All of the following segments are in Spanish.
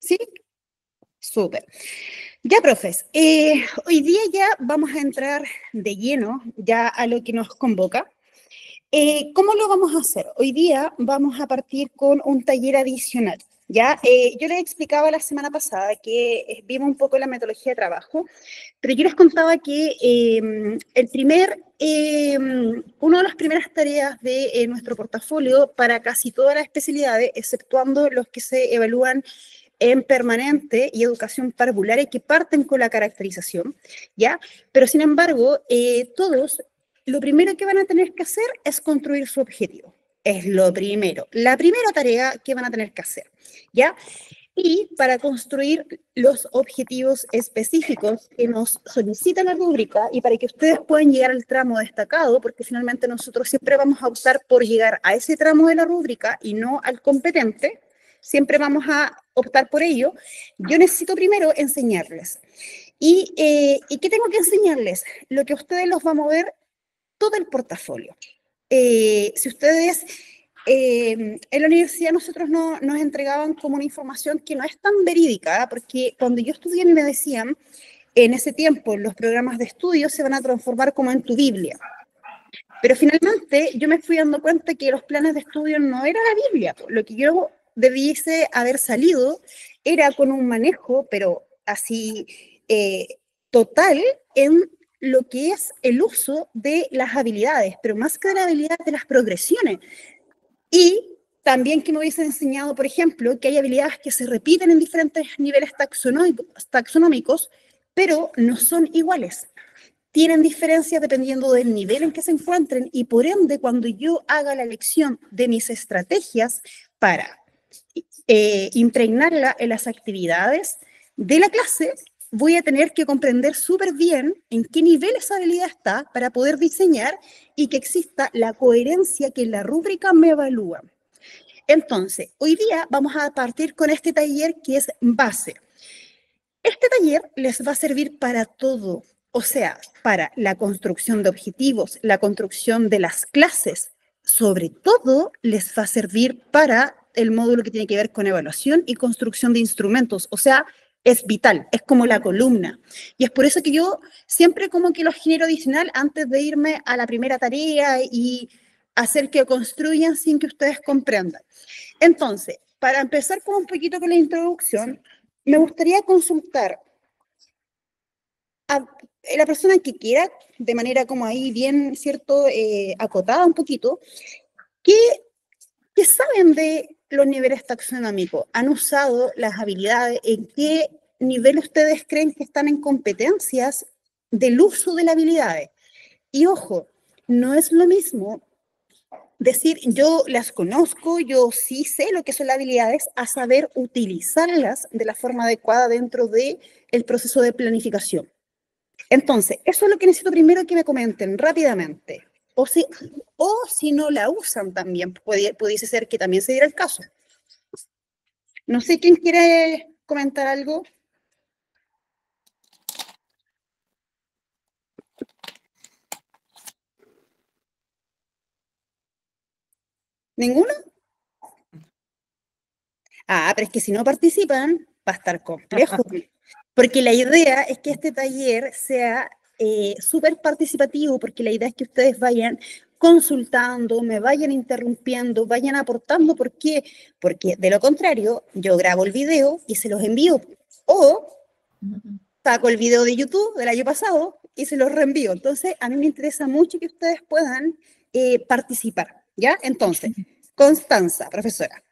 ¿Sí? Súper. Ya, profes, hoy día ya vamos a entrar de lleno ya a lo que nos convoca. ¿Cómo lo vamos a hacer? Hoy día vamos a partir con un taller adicional. ¿Ya? Yo les explicaba la semana pasada que vimos un poco la metodología de trabajo, pero yo les contaba que una de las primeras tareas de nuestro portafolio para casi todas las especialidades, exceptuando los que se evalúan en permanente y educación parvularia que parten con la caracterización, ¿ya? Pero sin embargo, todos, lo primero que van a tener que hacer es construir su objetivo. Es lo primero, la primera tarea que van a tener que hacer, ¿ya? Y para construir los objetivos específicos que nos solicita la rúbrica y para que ustedes puedan llegar al tramo destacado, porque finalmente nosotros siempre vamos a optar por llegar a ese tramo de la rúbrica y no al competente, siempre vamos a optar por ello, yo necesito primero enseñarles. ¿Y qué tengo que enseñarles? Lo que a ustedes los va a mover todo el portafolio. Si ustedes en la universidad nosotros nos entregaban como una información que no es tan verídica, porque cuando yo estudié me decían, en ese tiempo los programas de estudio se van a transformar como en tu Biblia. Pero finalmente yo me fui dando cuenta que los planes de estudio no era la Biblia. Lo que yo debiese haber salido era con un manejo, pero así total, en lo que es el uso de las habilidades, pero más que de las habilidades, de las progresiones. Y también que me hubiesen enseñado, por ejemplo, que hay habilidades que se repiten en diferentes niveles taxonómicos, pero no son iguales. Tienen diferencias dependiendo del nivel en que se encuentren y por ende, cuando yo haga la elección de mis estrategias para impregnarla en las actividades de la clase, voy a tener que comprender súper bien en qué nivel esa habilidad está para poder diseñar y que exista la coherencia que la rúbrica me evalúa. Entonces, hoy día vamos a partir con este taller que es base. Este taller les va a servir para todo, o sea, para la construcción de objetivos, la construcción de las clases, sobre todo les va a servir para el módulo que tiene que ver con evaluación y construcción de instrumentos, o sea, es vital, es como la columna. Y es por eso que yo siempre como que los genero adicional antes de irme a la primera tarea y hacer que construyan sin que ustedes comprendan. Entonces, para empezar con un poquito con la introducción, me gustaría consultar a la persona que quiera, de manera como ahí bien, ¿cierto?, acotada un poquito, ¿qué saben de los niveles taxonómicos? ¿Han usado las habilidades? ¿En qué nivel ustedes creen que están en competencias del uso de las habilidades? Y ojo, no es lo mismo decir yo las conozco, yo sí sé lo que son las habilidades, a saber utilizarlas de la forma adecuada dentro del proceso de planificación. Entonces, eso es lo que necesito primero que me comenten rápidamente. O si no la usan también, pudiese ser que también se diera el caso. No sé quién quiere comentar algo. ¿Ninguno? Ah, pero es que si no participan, va a estar complejo. Porque la idea es que este taller sea súper participativo, porque la idea es que ustedes vayan consultando, me vayan interrumpiendo, vayan aportando. ¿Por qué? Porque de lo contrario, yo grabo el video y se los envío. O saco el video de YouTube del año pasado y se los reenvío. Entonces, a mí me interesa mucho que ustedes puedan participar, ¿ya? Entonces, Constanza, profesora.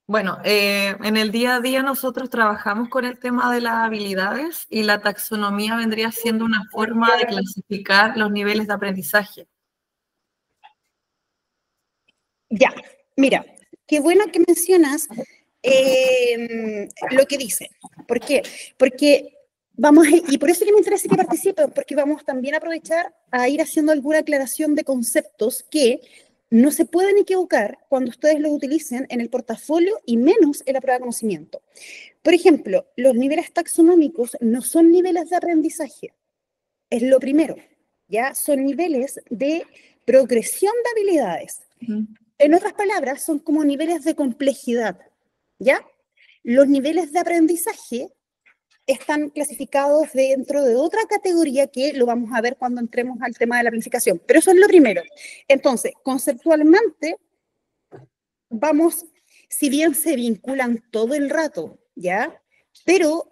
Bueno, en el día a día nosotros trabajamos con el tema de las habilidades y la taxonomía vendría siendo una forma de clasificar los niveles de aprendizaje. Ya, mira, qué bueno que mencionas lo que dice. ¿Por qué? Porque y por eso que me interesa que participen, porque vamos también a aprovechar a ir haciendo alguna aclaración de conceptos que no se pueden equivocar cuando ustedes los utilicen en el portafolio y menos en la prueba de conocimiento. Por ejemplo, los niveles taxonómicos no son niveles de aprendizaje, es lo primero, ¿ya? Son niveles de progresión de habilidades. En otras palabras, son como niveles de complejidad, ¿ya? Los niveles de aprendizaje están clasificados dentro de otra categoría que lo vamos a ver cuando entremos al tema de la planificación. Pero eso es lo primero. Entonces, conceptualmente, vamos, si bien se vinculan todo el rato, ¿ya? Pero,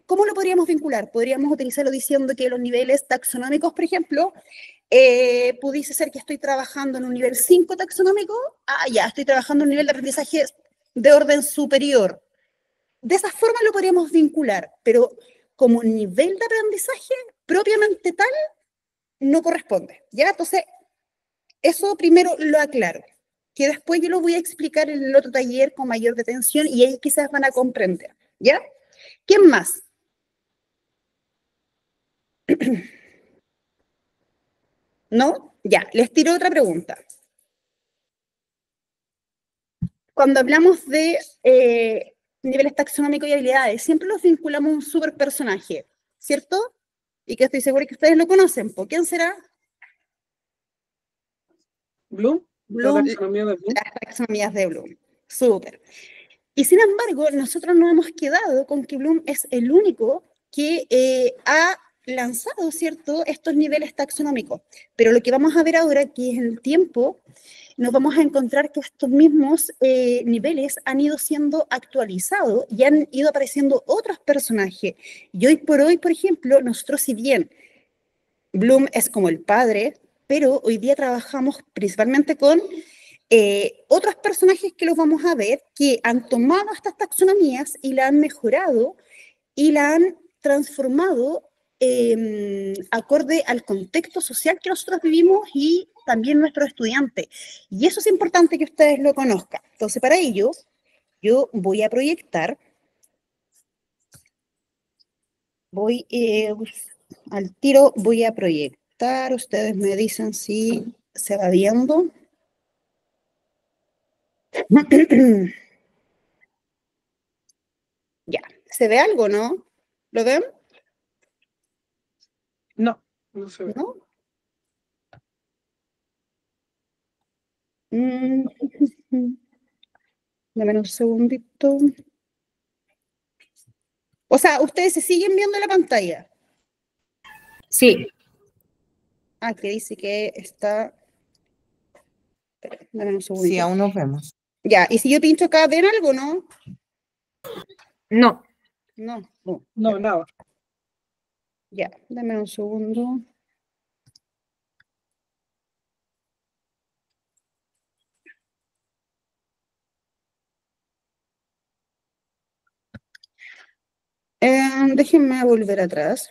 ¿cómo lo podríamos vincular? Podríamos utilizarlo diciendo que los niveles taxonómicos, por ejemplo, pudiese ser que estoy trabajando en un nivel 5 taxonómico, ya, estoy trabajando en un nivel de aprendizaje de orden superior. De esa forma lo podríamos vincular, pero como nivel de aprendizaje propiamente tal, no corresponde, ¿ya? Entonces, eso primero lo aclaro, que después yo lo voy a explicar en el otro taller con mayor detención y ahí quizás van a comprender, ¿ya? ¿Quién más? ¿No? Ya, les tiro otra pregunta. Cuando hablamos de niveles taxonómicos y habilidades, siempre los vinculamos a un superpersonaje, ¿cierto? Y que estoy segura que ustedes lo conocen. ¿Por quién será? Bloom. Bloom, La taxonomía de Bloom. las taxonomías de Bloom. Súper. Y sin embargo, nosotros nos hemos quedado con que Bloom es el único que ha lanzado, ¿cierto?, estos niveles taxonómicos. Pero lo que vamos a ver ahora, que es en el tiempo, nos vamos a encontrar que estos mismos niveles han ido siendo actualizados y han ido apareciendo otros personajes. Y hoy por hoy, por ejemplo, nosotros, si bien Bloom es como el padre, pero hoy día trabajamos principalmente con otros personajes que los vamos a ver, que han tomado estas taxonomías y la han mejorado y la han transformado acorde al contexto social que nosotros vivimos y también nuestros estudiantes. Y eso es importante que ustedes lo conozcan. Entonces, para ello, yo voy a proyectar, al tiro voy a proyectar, ustedes me dicen si se va viendo. Ya, ¿se ve algo, no? ¿Lo ven? No, no se ve. ¿No? Dame un segundito. O sea, ¿ustedes se siguen viendo la pantalla? Sí. Ah, que dice que está... Espera, dame un segundito. Sí, aún nos vemos. Ya, y si yo pincho acá, ¿ven algo, no? No. No, no. No, nada. Ya, dame un segundo. Déjenme volver atrás.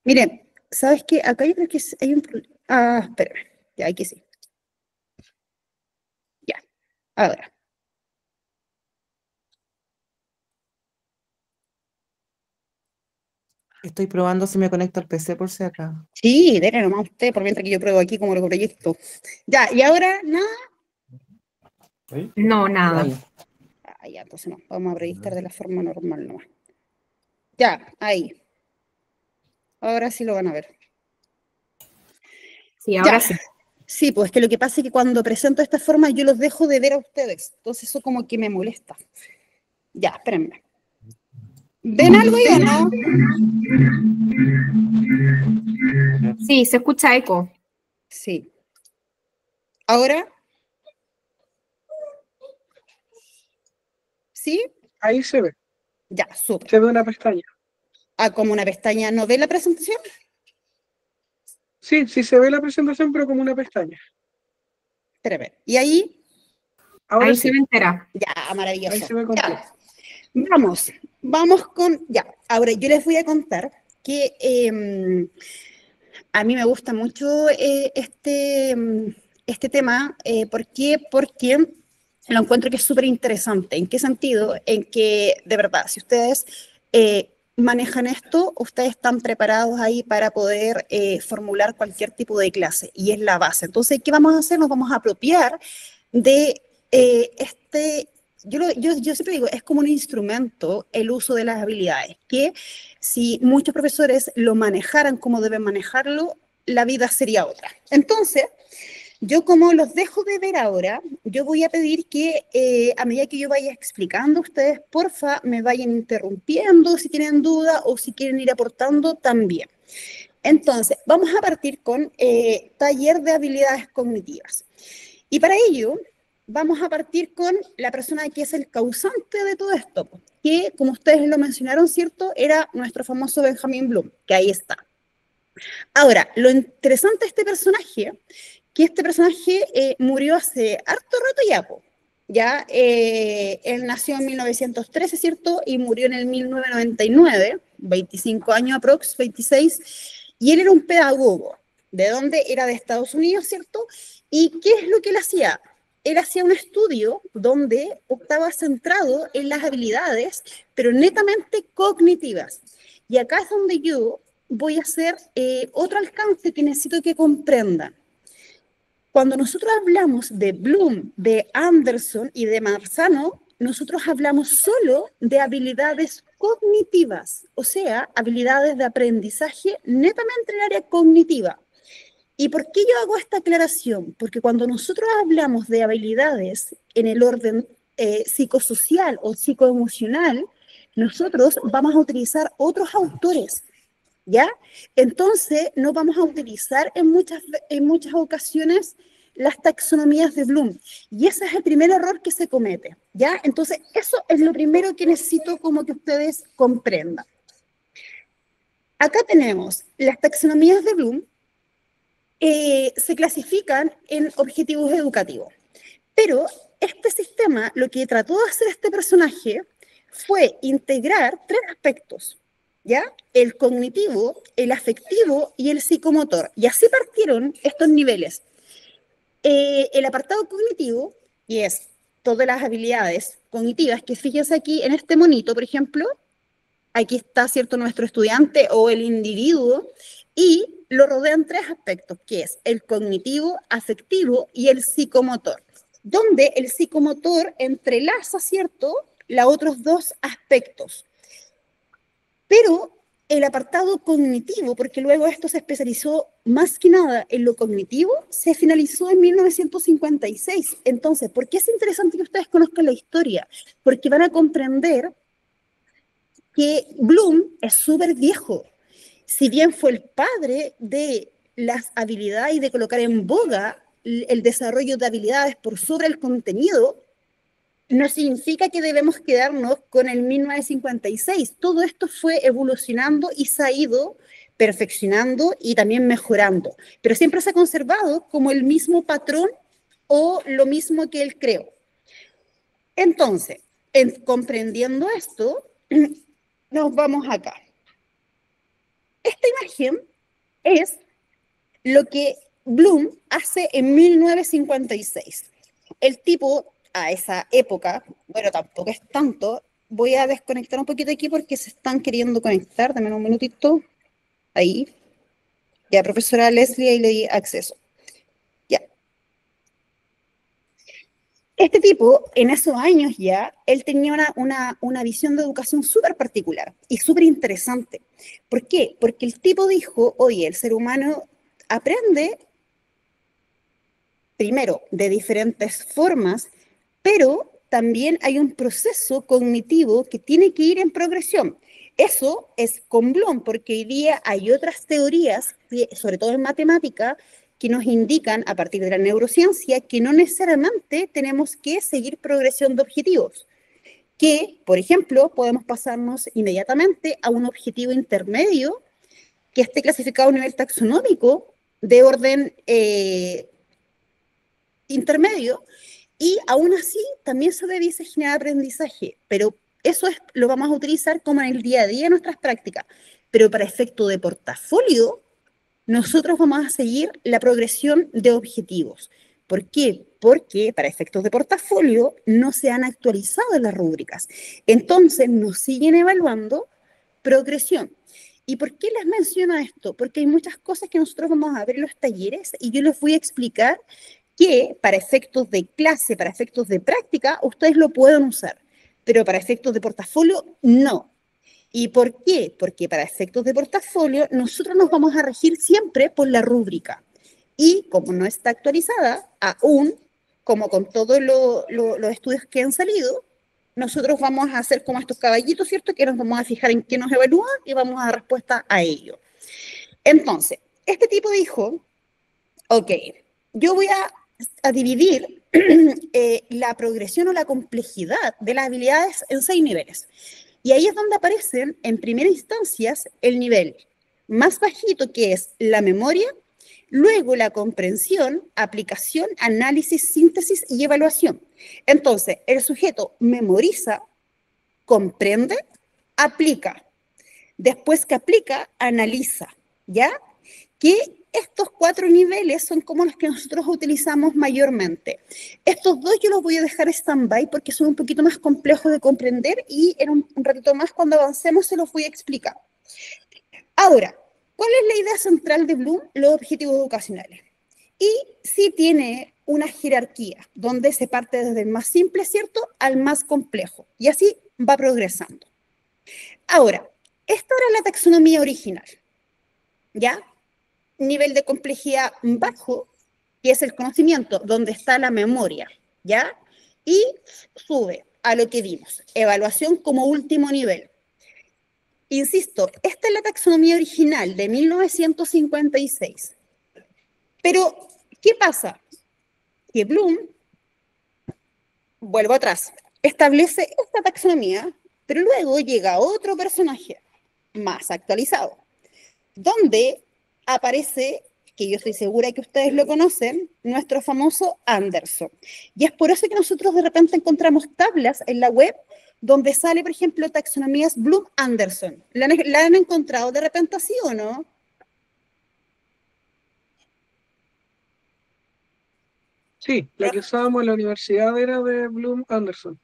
Miren, ¿sabes qué? Acá yo creo que hay un problema. Ah, espérame. Ya, aquí sí. Ya, ahora. Estoy probando si me conecto al PC por si acá. Sí, denle nomás usted, por mientras que yo pruebo aquí como lo proyecto. Ya, y ahora, nada. No, nada. Ahí. Ah, ya, entonces no, vamos a proyectar de la forma normal nomás. Ya, ahí. Ahora sí lo van a ver. Sí, ahora Ya. sí. Sí, pues que lo que pasa es que cuando presento de esta forma yo los dejo de ver a ustedes. Entonces eso como que me molesta. Ya, espérenme. ¿Ven algo ahí o no? Sí, se escucha eco. Sí. ¿Ahora? ¿Sí? Ahí se ve. Ya, súper. Se ve una pestaña. Ah, como una pestaña. ¿No ve la presentación? Sí, sí se ve la presentación, pero como una pestaña. Espérame. ¿Y ahí? Ahora Ahí sí. se ve entera. Ya, maravilloso. Ahí se ve completo. Ya. Vamos con... Ya, ahora yo les voy a contar que a mí me gusta mucho este tema. ¿Por qué? Porque lo encuentro que es súper interesante. ¿En qué sentido? En que, de verdad, si ustedes manejan esto, ustedes están preparados ahí para poder formular cualquier tipo de clase, y es la base. Entonces, ¿qué vamos a hacer? Nos vamos a apropiar de yo siempre digo, es como un instrumento el uso de las habilidades, que si muchos profesores lo manejaran como deben manejarlo, la vida sería otra. Entonces, Yo como los dejo de ver ahora, yo voy a pedir que a medida que yo vaya explicando, ustedes porfa me vayan interrumpiendo si tienen duda o si quieren ir aportando también. Entonces, vamos a partir con taller de habilidades cognitivas. Y para ello, vamos a partir con la persona que es el causante de todo esto, que, como ustedes lo mencionaron, ¿cierto? Era nuestro famoso Benjamin Bloom, que ahí está. Ahora, lo interesante de este personaje, que este personaje murió hace harto rato ya, ya él nació en 1913, ¿cierto? Y murió en el 1999, 25 años aprox, 26, y él era un pedagogo. ¿De dónde? Era de Estados Unidos, ¿cierto? ¿Y qué es lo que él hacía? Él hacía un estudio donde estaba centrado en las habilidades, pero netamente cognitivas. Y acá es donde yo voy a hacer otro alcance que necesito que comprendan. Cuando nosotros hablamos de Bloom, de Anderson y de Marzano, nosotros hablamos solo de habilidades cognitivas, o sea, habilidades de aprendizaje netamente en el área cognitiva. ¿Y por qué yo hago esta aclaración? Porque cuando nosotros hablamos de habilidades en el orden psicosocial o psicoemocional, nosotros vamos a utilizar otros autores, ¿ya? Entonces, no vamos a utilizar en muchas ocasiones las taxonomías de Bloom. Y ese es el primer error que se comete, ¿ya? Entonces, eso es lo primero que necesito como que ustedes comprendan. Acá tenemos las taxonomías de Bloom, se clasifican en objetivos educativos. Pero este sistema, lo que trató de hacer este personaje fue integrar 3 aspectos, ¿ya? El cognitivo, el afectivo y el psicomotor. Y así partieron estos niveles. El apartado cognitivo, y es todas las habilidades cognitivas, que fíjense aquí en este monito, por ejemplo, aquí está, ¿cierto?, nuestro estudiante o el individuo, y lo rodean 3 aspectos, que es el cognitivo, afectivo y el psicomotor, donde el psicomotor entrelaza, ¿cierto?, los otros 2 aspectos. Pero el apartado cognitivo, porque luego esto se especializó más que nada en lo cognitivo, se finalizó en 1956. Entonces, ¿por qué es interesante que ustedes conozcan la historia? Porque van a comprender que Bloom es súper viejo. Si bien fue el padre de las habilidades y de colocar en boga el desarrollo de habilidades por sobre el contenido, no significa que debemos quedarnos con el 1956. Todo esto fue evolucionando y se ha ido perfeccionando y también mejorando, pero siempre se ha conservado como el mismo patrón o lo mismo que él creó. Entonces, comprendiendo esto, nos vamos acá. Esta imagen es lo que Bloom hace en 1956. El tipo, a esa época, bueno, tampoco es tanto, voy a desconectar un poquito aquí porque se están queriendo conectar, dame un minutito, ahí. Ya, profesora Leslie, ahí le di acceso. Ya. Este tipo, en esos años ya, él tenía una visión de educación súper particular y súper interesante. ¿Por qué? Porque el tipo dijo, oye, el ser humano aprende, primero, de diferentes formas, pero también hay un proceso cognitivo que tiene que ir en progresión. Eso es con Bloom, porque hoy día hay otras teorías, sobre todo en matemática, que nos indican, a partir de la neurociencia, que no necesariamente tenemos que seguir progresión de objetivos. Que, por ejemplo, podemos pasarnos inmediatamente a un objetivo intermedio que esté clasificado a nivel taxonómico de orden intermedio, y aún así también se debiese generar aprendizaje, pero eso lo vamos a utilizar como en el día a día en nuestras prácticas. Pero para efecto de portafolio, nosotros vamos a seguir la progresión de objetivos. ¿Por qué? Porque para efectos de portafolio no se han actualizado las rúbricas. Entonces nos siguen evaluando progresión. ¿Y por qué les menciono esto? Porque hay muchas cosas que nosotros vamos a ver en los talleres y yo les voy a explicar que para efectos de clase, para efectos de práctica, ustedes lo pueden usar, pero para efectos de portafolio, no. ¿Y por qué? Porque para efectos de portafolio nosotros nos vamos a regir siempre por la rúbrica. Y como no está actualizada, aún, como con todos los estudios que han salido, nosotros vamos a hacer como estos caballitos, ¿cierto? Que nos vamos a fijar en qué nos evalúa y vamos a dar respuesta a ello. Entonces, este tipo dijo, ok, yo voy a dividir la progresión o la complejidad de las habilidades en 6 niveles. Y ahí es donde aparecen, en primera instancia, el nivel más bajito, que es la memoria, luego la comprensión, aplicación, análisis, síntesis y evaluación. Entonces, el sujeto memoriza, comprende, aplica. Después que aplica, analiza, ¿ya? Que estos 4 niveles son como los que nosotros utilizamos mayormente. Estos 2 yo los voy a dejar stand-by porque son un poquito más complejos de comprender y en un ratito más cuando avancemos se los voy a explicar. Ahora, ¿cuál es la idea central de Bloom? Los objetivos educacionales. Y sí tiene una jerarquía donde se parte desde el más simple, ¿cierto?, al más complejo. Y así va progresando. Ahora, esta era la taxonomía original, ¿ya? Nivel de complejidad bajo, que es el conocimiento, donde está la memoria, ¿ya? Y sube a lo que vimos, evaluación como último nivel. Insisto, esta es la taxonomía original de 1956. Pero, ¿qué pasa? Que Bloom, vuelvo atrás, establece esta taxonomía, pero luego llega otro personaje más actualizado, donde aparece, que yo estoy segura que ustedes lo conocen, nuestro famoso Anderson. Y es por eso que nosotros de repente encontramos tablas en la web donde sale, por ejemplo, taxonomías Bloom-Anderson. ¿La han encontrado de repente así o no? Sí, la que usábamos en la universidad era de Bloom Anderson.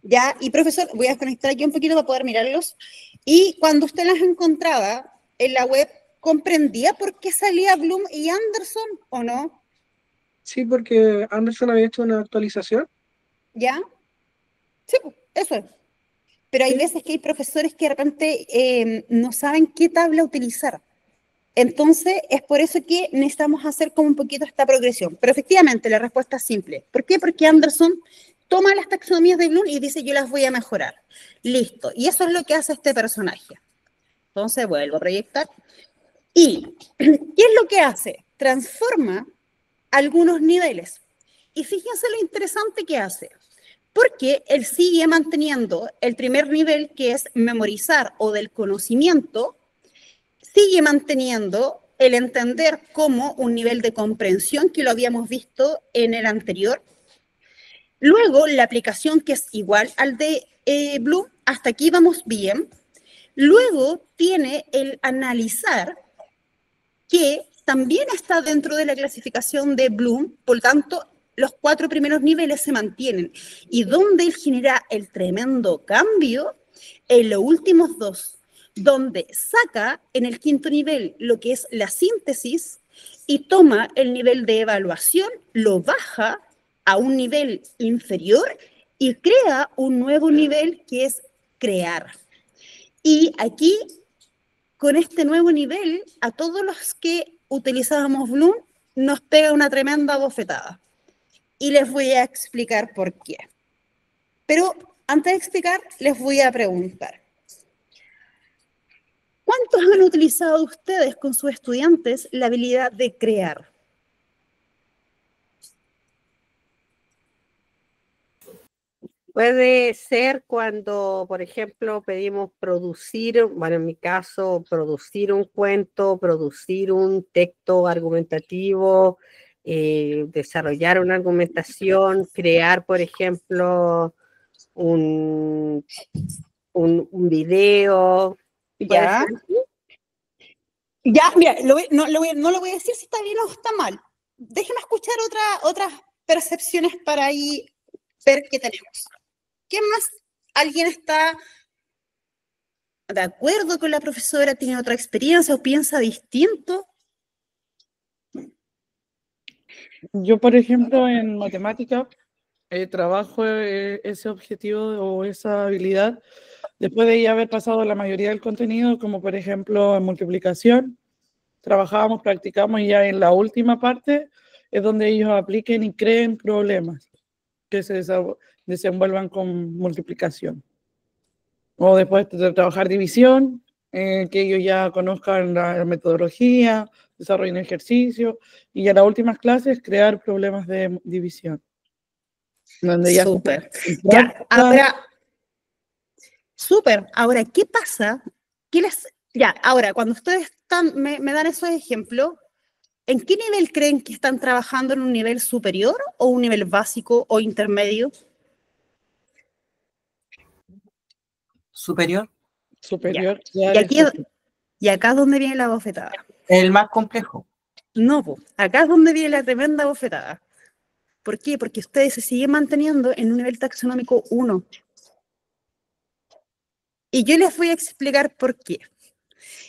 Ya, y profesor, voy a desconectar aquí un poquito para poder mirarlos. Y cuando usted las encontraba en la web, ¿comprendía por qué salía Bloom y Anderson o no? Sí, porque Anderson había hecho una actualización. ¿Ya? Sí, pues, eso es. Pero hay Sí. veces que hay profesores que de repente no saben qué tabla utilizar. Entonces, es por eso que necesitamos hacer como un poquito esta progresión. Pero efectivamente, la respuesta es simple. ¿Por qué? Porque Anderson toma las taxonomías de Bloom y dice, yo las voy a mejorar. Listo. Y eso es lo que hace este personaje. Entonces, vuelvo a proyectar. ¿Y qué es lo que hace? Transforma algunos niveles. Y fíjense lo interesante que hace. Porque él sigue manteniendo el primer nivel, que es memorizar o del conocimiento, sigue manteniendo el entender como un nivel de comprensión, que lo habíamos visto en el anterior. Luego, la aplicación, que es igual al de Bloom, hasta aquí vamos bien. Luego tiene el analizar, que también está dentro de la clasificación de Bloom, por tanto, los 4 primeros niveles se mantienen. Y donde él genera el tremendo cambio en los últimos 2, donde saca en el 5.º nivel lo que es la síntesis y toma el nivel de evaluación, lo baja a un nivel inferior y crea un nuevo nivel que es crear. Y aquí, con este nuevo nivel, a todos los que utilizábamos Bloom, nos pega una tremenda bofetada. Y les voy a explicar por qué. Pero antes de explicar, les voy a preguntar. ¿Cuántos han utilizado ustedes con sus estudiantes la habilidad de crear? Puede ser cuando, por ejemplo, pedimos producir, bueno, en mi caso, producir un cuento, producir un texto argumentativo, desarrollar una argumentación, crear, por ejemplo, un video. Ya. Ya, mira, no lo voy a decir si está bien o está mal. Déjenme escuchar otras percepciones para ahí ver qué tenemos. ¿Qué más? ¿Alguien está de acuerdo con la profesora? ¿Tiene otra experiencia o piensa distinto? Yo, por ejemplo, en matemática trabajo ese objetivo o esa habilidad después de ya haber pasado la mayoría del contenido, como por ejemplo en multiplicación. trabajábamos, practicamos y ya en la última parte es donde ellos apliquen y creen problemas que se desenvuelvan con multiplicación. O después de trabajar división, que ellos ya conozcan la metodología, desarrollen ejercicio, y en las últimas clases crear problemas de división. Donde ya Súper. Ya, ahora, súper. Ahora, ¿qué pasa? Ya, ahora, cuando ustedes me dan esos ejemplos, ¿en qué nivel creen que están trabajando? ¿En un nivel superior o un nivel básico o intermedio? Superior. Superior. Y acá es donde viene la bofetada. El más complejo. No, po, acá es donde viene la tremenda bofetada. ¿Por qué? Porque ustedes se siguen manteniendo en un nivel taxonómico 1. Y yo les voy a explicar por qué.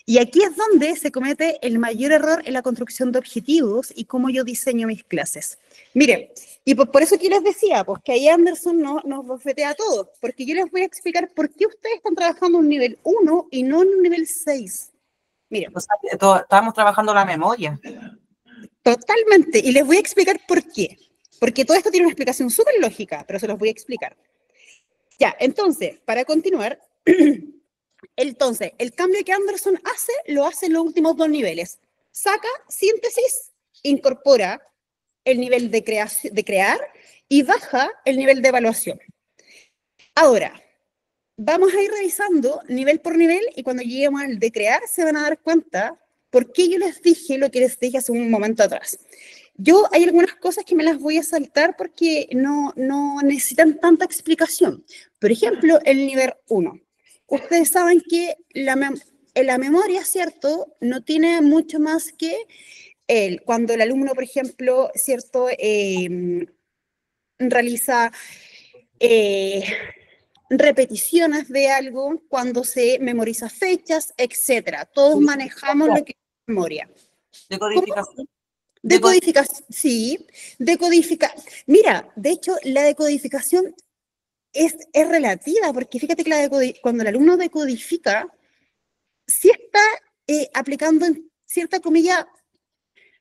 Y aquí es donde se comete el mayor error en la construcción de objetivos y cómo yo diseño mis clases. Miren, y por eso que les decía, pues que ahí Anderson nos bofetea a todos, porque yo les voy a explicar por qué ustedes están trabajando en un nivel 1 y no en un nivel 6. Miren. O sea, estábamos trabajando la memoria. Totalmente, y les voy a explicar por qué. Porque todo esto tiene una explicación súper lógica, pero se los voy a explicar. Ya, entonces, para continuar, entonces, el cambio que Anderson hace, lo hace en los últimos 2 niveles. Saca, síntesis, incorpora el nivel de crear y baja el nivel de evaluación. Ahora, vamos a ir revisando nivel por nivel y cuando lleguemos al de crear se van a dar cuenta por qué yo les dije lo que les dije hace un momento atrás. Hay algunas cosas que me las voy a saltar porque no necesitan tanta explicación. Por ejemplo, el nivel 1. Ustedes saben que la memoria, ¿cierto? No tiene mucho más que cuando el alumno, por ejemplo, ¿cierto? Realiza repeticiones de algo, cuando se memoriza fechas, etc. Todos manejamos lo que es memoria. ¿Decodificación? Decodificación, sí. Mira, de hecho, la decodificación es relativa, porque fíjate que cuando el alumno decodifica, sí está aplicando en cierta comilla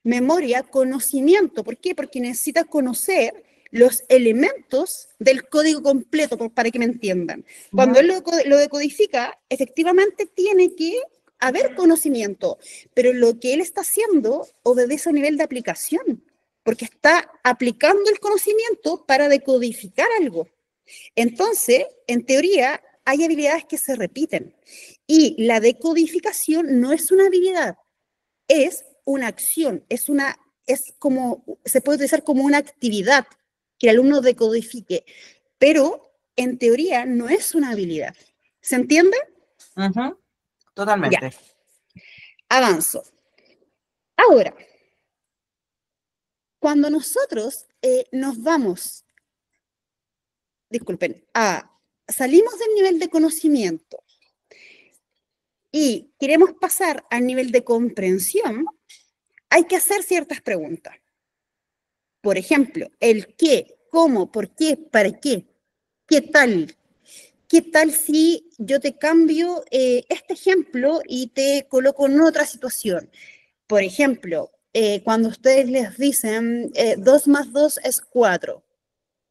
memoria, conocimiento. ¿Por qué? Porque necesita conocer los elementos del código completo, para que me entiendan. Cuando él lo decodifica, efectivamente tiene que haber conocimiento, pero lo que él está haciendo obedece a un nivel de aplicación, porque está aplicando el conocimiento para decodificar algo. Entonces, en teoría, hay habilidades que se repiten, y la decodificación no es una habilidad, es una acción, se puede utilizar como una actividad que el alumno decodifique, pero en teoría no es una habilidad. ¿Se entiende? Totalmente. Ya. Avanzo. Ahora, cuando nosotros nos vamos, salimos del nivel de conocimiento y queremos pasar al nivel de comprensión, hay que hacer ciertas preguntas. Por ejemplo, el qué, cómo, por qué, para qué, qué tal. ¿Qué tal si yo te cambio este ejemplo y te coloco en otra situación? Por ejemplo, cuando ustedes les dicen 2 más 2 es 4,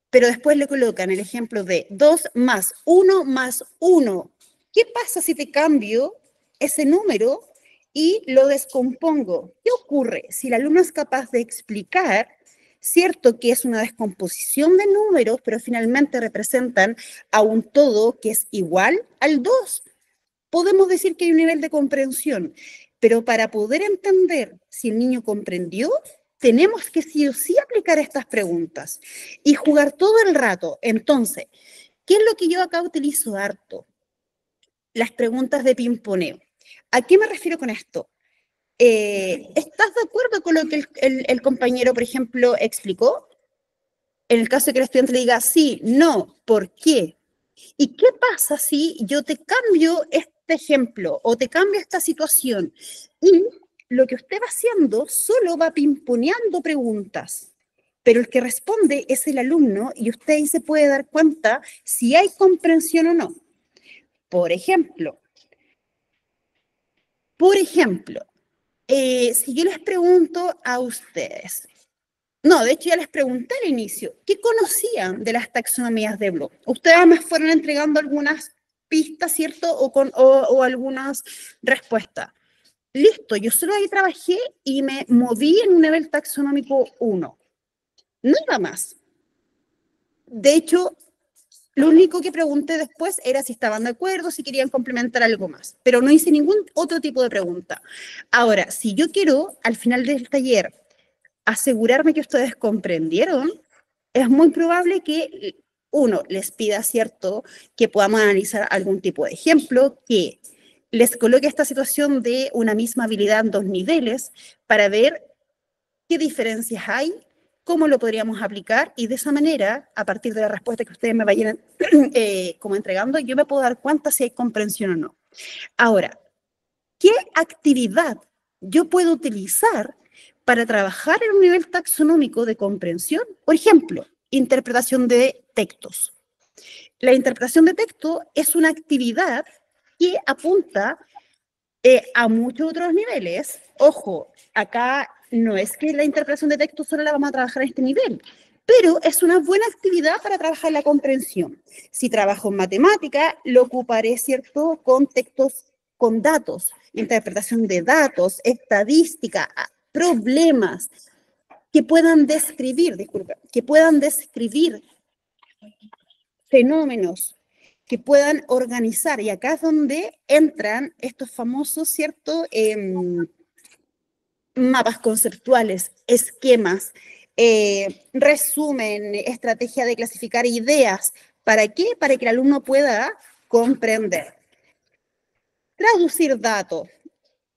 pero después le colocan el ejemplo de 2 más 1 más 1. ¿Qué pasa si te cambio ese número y lo descompongo? ¿Qué ocurre? Si el alumno es capaz de explicar, cierto que es una descomposición de números, pero finalmente representan a un todo que es igual al 2. Podemos decir que hay un nivel de comprensión, pero para poder entender si el niño comprendió, tenemos que sí o sí aplicar estas preguntas y jugar todo el rato. Entonces, ¿qué es lo que yo acá utilizo harto? Las preguntas de pimponeo. ¿A qué me refiero con esto? ¿Estás de acuerdo con lo que el compañero, por ejemplo, explicó? En el caso de que el estudiante le diga sí, no, ¿por qué? ¿Y qué pasa si yo te cambio este ejemplo o te cambio esta situación? Y lo que usted va haciendo solo va pimponeando preguntas, pero el que responde es el alumno y usted ahí se puede dar cuenta si hay comprensión o no. Por ejemplo, si yo les pregunto a ustedes, no, de hecho ya les pregunté al inicio, ¿qué conocían de las taxonomías de Bloom? Ustedes me fueron entregando algunas pistas, ¿cierto? O algunas respuestas. Listo, yo solo ahí trabajé y me moví en un nivel taxonómico 1. Nada más. De hecho, lo único que pregunté después era si estaban de acuerdo, si querían complementar algo más, pero no hice ningún otro tipo de pregunta. Ahora, si yo quiero, al final del taller, asegurarme que ustedes comprendieron, es muy probable que uno les pida, ¿cierto?, que podamos analizar algún tipo de ejemplo, que les coloque esta situación de una misma habilidad en 2 niveles para ver qué diferencias hay, cómo lo podríamos aplicar, y de esa manera, a partir de la respuesta que ustedes me vayan como entregando, yo me puedo dar cuenta si hay comprensión o no. Ahora, ¿qué actividad yo puedo utilizar para trabajar en un nivel taxonómico de comprensión? Por ejemplo, interpretación de textos. La interpretación de texto es una actividad que apunta a muchos otros niveles. Ojo, acá no es que la interpretación de texto solo la vamos a trabajar en este nivel, pero es una buena actividad para trabajar la comprensión. Si trabajo en matemática, lo ocuparé, ¿cierto?, con textos, con datos, interpretación de datos, estadística, problemas que puedan describir, fenómenos, que puedan organizar, y acá es donde entran estos famosos, ¿cierto?, mapas conceptuales, esquemas, resumen, estrategia de clasificar ideas. ¿Para qué? Para que el alumno pueda comprender. Traducir datos,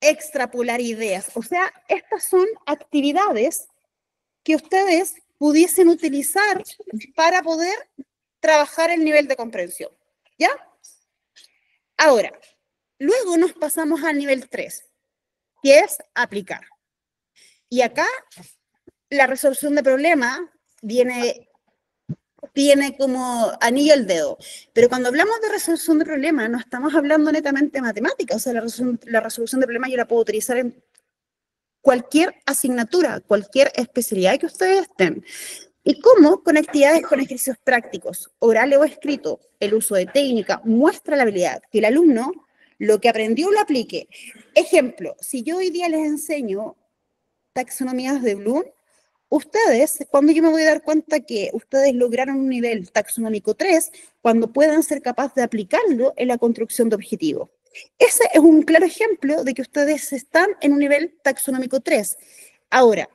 extrapolar ideas. O sea, estas son actividades que ustedes pudiesen utilizar para poder trabajar el nivel de comprensión. ¿Ya? Ahora, luego nos pasamos al nivel 3, que es aplicar. Y acá la resolución de problemas viene como anillo al dedo. Pero cuando hablamos de resolución de problemas, no estamos hablando netamente de matemáticas. O sea, la resolución de problemas yo la puedo utilizar en cualquier asignatura, cualquier especialidad que ustedes estén. Y cómo con actividades con ejercicios prácticos, orales o escrito, el uso de técnica, muestra la habilidad que el alumno lo que aprendió lo aplique. Ejemplo, si yo hoy día les enseño taxonomías de Bloom, ustedes, cuando yo me voy a dar cuenta que ustedes lograron un nivel taxonómico 3, cuando puedan ser capaces de aplicarlo en la construcción de objetivos. Ese es un claro ejemplo de que ustedes están en un nivel taxonómico 3. Ahora,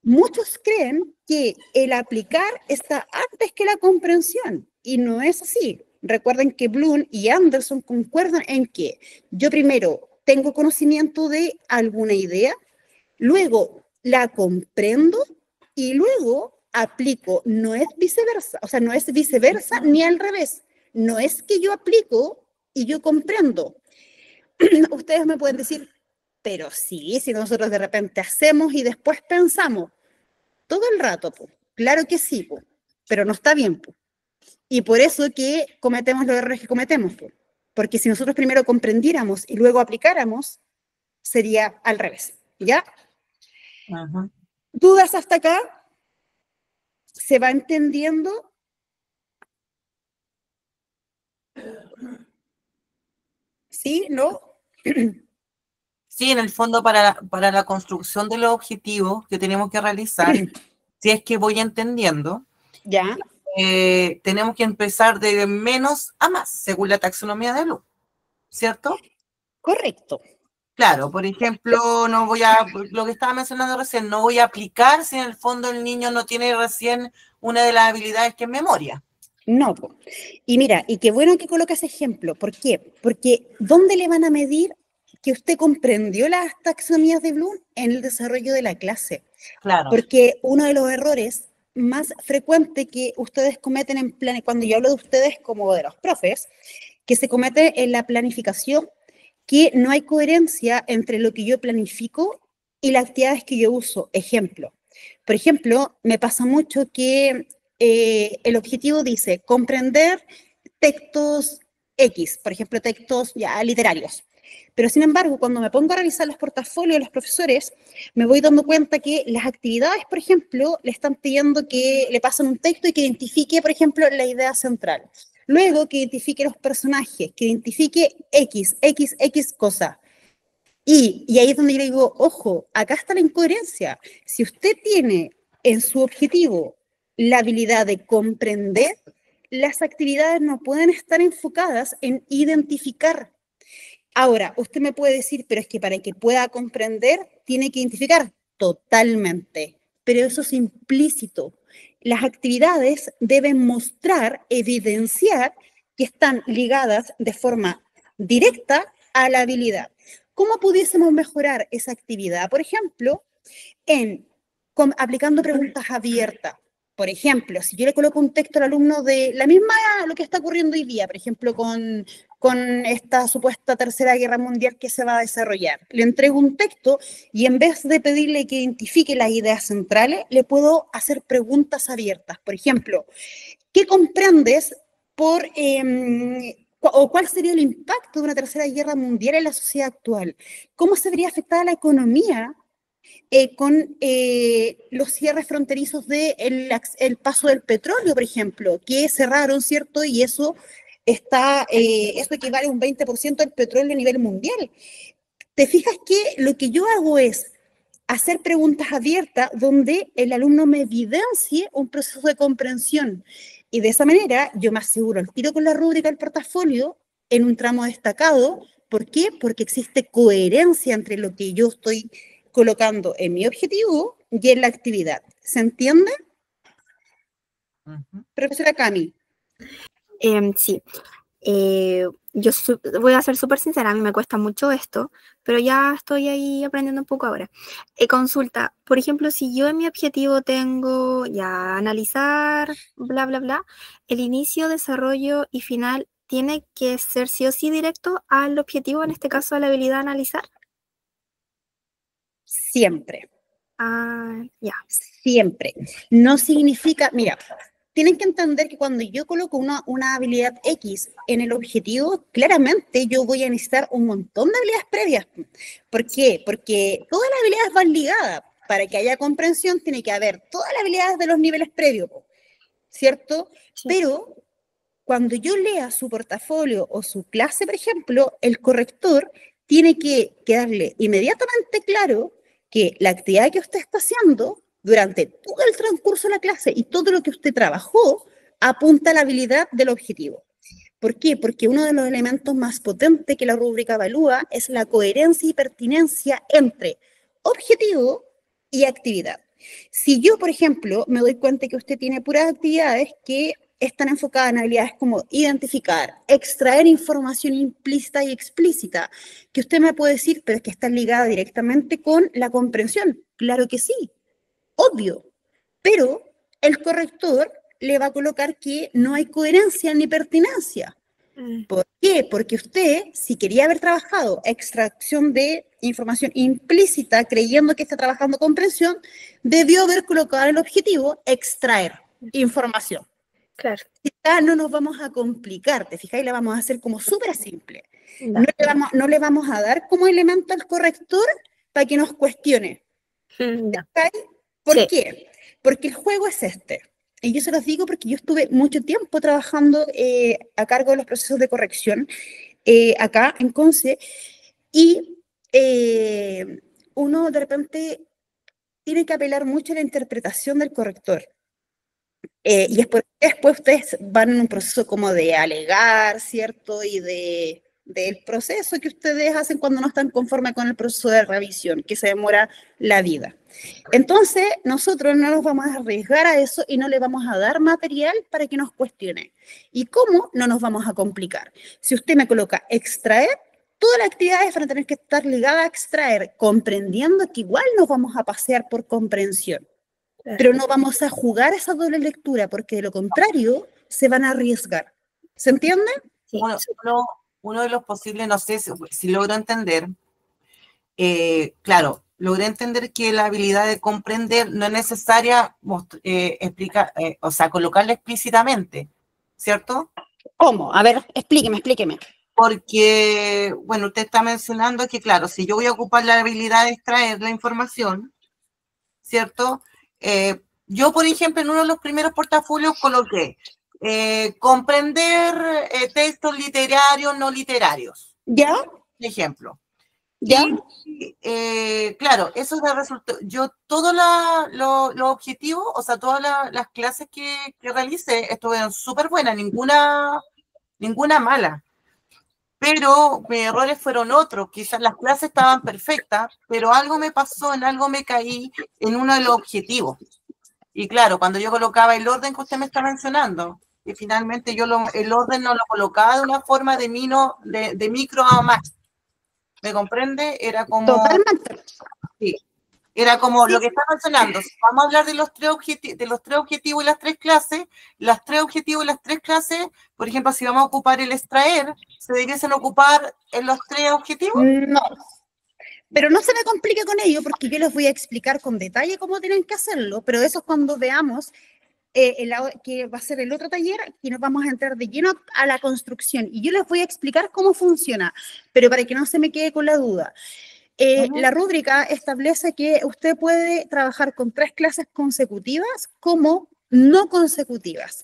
muchos creen que el aplicar está antes que la comprensión, y no es así. Recuerden que Bloom y Anderson concuerdan en que yo primero tengo conocimiento de alguna idea, luego la comprendo y luego aplico. No es viceversa, o sea, no es viceversa ni al revés. No es que yo aplico y yo comprendo. Ustedes me pueden decir, pero sí, si nosotros de repente hacemos y después pensamos, todo el rato, pues. Claro que sí, pues, pero no está bien, pues. Y por eso que cometemos los errores que cometemos, pues. Porque si nosotros primero comprendiéramos y luego aplicáramos, sería al revés, ¿ya? Ajá. ¿Dudas hasta acá? ¿Se va entendiendo? ¿Sí? ¿No? Sí, en el fondo para la construcción de los objetivos que tenemos que realizar, si es que voy entendiendo, Ya. tenemos que empezar de menos a más, según la taxonomía de Bloom, ¿cierto? Correcto. Claro, por ejemplo, lo que estaba mencionando recién, no voy a aplicar si en el fondo el niño no tiene recién una de las habilidades que es memoria. No, po. Y mira, y qué bueno que colocas ese ejemplo. ¿Por qué? Porque ¿dónde le van a medir que usted comprendió las taxonomías de Bloom? En el desarrollo de la clase. Claro. Porque uno de los errores más frecuentes que ustedes cometen en plan, cuando yo hablo de ustedes como de los profes, que se comete en la planificación, que no hay coherencia entre lo que yo planifico y las actividades que yo uso. Ejemplo. Por ejemplo, me pasa mucho que el objetivo dice comprender textos X, por ejemplo, textos ya literarios. Pero sin embargo, cuando me pongo a revisar los portafolios de los profesores, me voy dando cuenta que las actividades, por ejemplo, le están pidiendo que le pasen un texto y que identifique, por ejemplo, la idea central. Luego que identifique los personajes, que identifique X cosa. Y ahí es donde yo digo, ojo, acá está la incoherencia. Si usted tiene en su objetivo la habilidad de comprender, las actividades no pueden estar enfocadas en identificar. Ahora, usted me puede decir, pero es que para que pueda comprender, tiene que identificar totalmente. Pero eso es implícito. Las actividades deben mostrar, evidenciar que están ligadas de forma directa a la habilidad. ¿Cómo pudiésemos mejorar esa actividad? Por ejemplo, aplicando preguntas abiertas. Por ejemplo, si yo le coloco un texto al alumno de la misma, lo que está ocurriendo hoy día, por ejemplo, con esta supuesta tercera guerra mundial que se va a desarrollar, le entrego un texto y en vez de pedirle que identifique las ideas centrales, le puedo hacer preguntas abiertas. Por ejemplo, ¿qué comprendes o cuál sería el impacto de una tercera guerra mundial en la sociedad actual? ¿Cómo se vería afectada la economía con los cierres fronterizos del paso del petróleo, por ejemplo, que cerraron, ¿cierto? Y eso equivale a un 20% del petróleo a nivel mundial. ¿Te fijas que lo que yo hago es hacer preguntas abiertas donde el alumno me evidencie un proceso de comprensión? Y de esa manera yo me aseguro el tiro con la rúbrica del portafolio en un tramo destacado. ¿Por qué? Porque existe coherencia entre lo que yo estoy colocando en mi objetivo y en la actividad. ¿Se entiende? Profesora Cami. Sí. Voy a ser súper sincera, a mí me cuesta mucho esto, pero ya estoy ahí aprendiendo un poco ahora. Consulta, por ejemplo, si yo en mi objetivo tengo ya analizar, bla, bla, bla, el inicio, desarrollo y final tiene que ser sí o sí directo al objetivo, en este caso a la habilidad de analizar. Siempre. Ya. Siempre. No significa, mira, tienen que entender que cuando yo coloco una habilidad X en el objetivo, claramente yo voy a necesitar un montón de habilidades previas. ¿Por qué? Porque todas las habilidades van ligadas. Para que haya comprensión tiene que haber todas las habilidades de los niveles previos, ¿cierto? Sí. Pero cuando yo lea su portafolio o su clase, por ejemplo, el corrector tiene que quedarle inmediatamente claro que la actividad que usted está haciendo durante todo el transcurso de la clase y todo lo que usted trabajó apunta a la habilidad del objetivo. ¿Por qué? Porque uno de los elementos más potentes que la rúbrica evalúa es la coherencia y pertinencia entre objetivo y actividad. Si yo, por ejemplo, me doy cuenta que usted tiene puras actividades que están enfocadas en habilidades como identificar, extraer información implícita y explícita, que usted me puede decir, pero es que está ligada directamente con la comprensión. Claro que sí, obvio, pero el corrector le va a colocar que no hay coherencia ni pertinencia. ¿Por qué? Porque usted, si quería haber trabajado extracción de información implícita, creyendo que está trabajando comprensión, debió haber colocado en el objetivo extraer información. Claro. Acá no nos vamos a complicar, ¿te fijas? Y la vamos a hacer como súper simple. No le vamos a dar como elemento al corrector para que nos cuestione. ¿Por qué? Porque el juego es este. Y yo se los digo porque yo estuve mucho tiempo trabajando a cargo de los procesos de corrección acá en Conce, y uno de repente tiene que apelar mucho a la interpretación del corrector. Y después ustedes van en un proceso como de alegar, ¿cierto? Y del proceso que ustedes hacen cuando no están conformes con el proceso de revisión, que se demora la vida. Entonces, nosotros no nos vamos a arriesgar a eso y no le vamos a dar material para que nos cuestione. ¿Y cómo? No nos vamos a complicar. Si usted me coloca extraer, todas las actividades van a tener que estar ligadas a extraer, comprendiendo que igual nos vamos a pasear por comprensión. Pero no vamos a jugar esa doble lectura, porque de lo contrario se van a arriesgar. ¿Se entiende? Sí. Uno de los posibles, no sé si logro entender, claro, logré entender que la habilidad de comprender no es necesaria explicar, o sea, colocarla explícitamente, ¿cierto? ¿Cómo? A ver, explíqueme. porque, bueno, usted está mencionando que, claro, si yo voy a ocupar la habilidad de extraer la información, ¿cierto? Yo, por ejemplo, en uno de los primeros portafolios coloqué comprender textos literarios, no literarios. ¿Ya? Ejemplo. ¿Ya? Y, claro, eso es el resultado. Yo todos los objetivos, o sea, todas las clases que realicé estuvieron súper buenas, ninguna mala. Pero mis errores fueron otros. Quizás las clases estaban perfectas, pero algo me pasó, en algo me caí en uno de los objetivos. Y claro, cuando yo colocaba el orden que usted me está mencionando, y finalmente yo el orden no lo colocaba de una forma de micro a max. ¿Me comprende? Era como... Totalmente. Sí. Era como Sí. lo que está mencionando. Si vamos a hablar de los tres objetivos y las tres clases, por ejemplo, si vamos a ocupar el extraer, ¿se debiesen ocupar en los tres objetivos? No. Pero no se me complique con ello, porque yo les voy a explicar con detalle cómo tienen que hacerlo, pero eso es cuando veamos que va a ser el otro taller, que nos vamos a entrar de lleno a la construcción. Y yo les voy a explicar cómo funciona, pero para que no se me quede con la duda. La rúbrica establece que usted puede trabajar con 3 clases consecutivas como no consecutivas.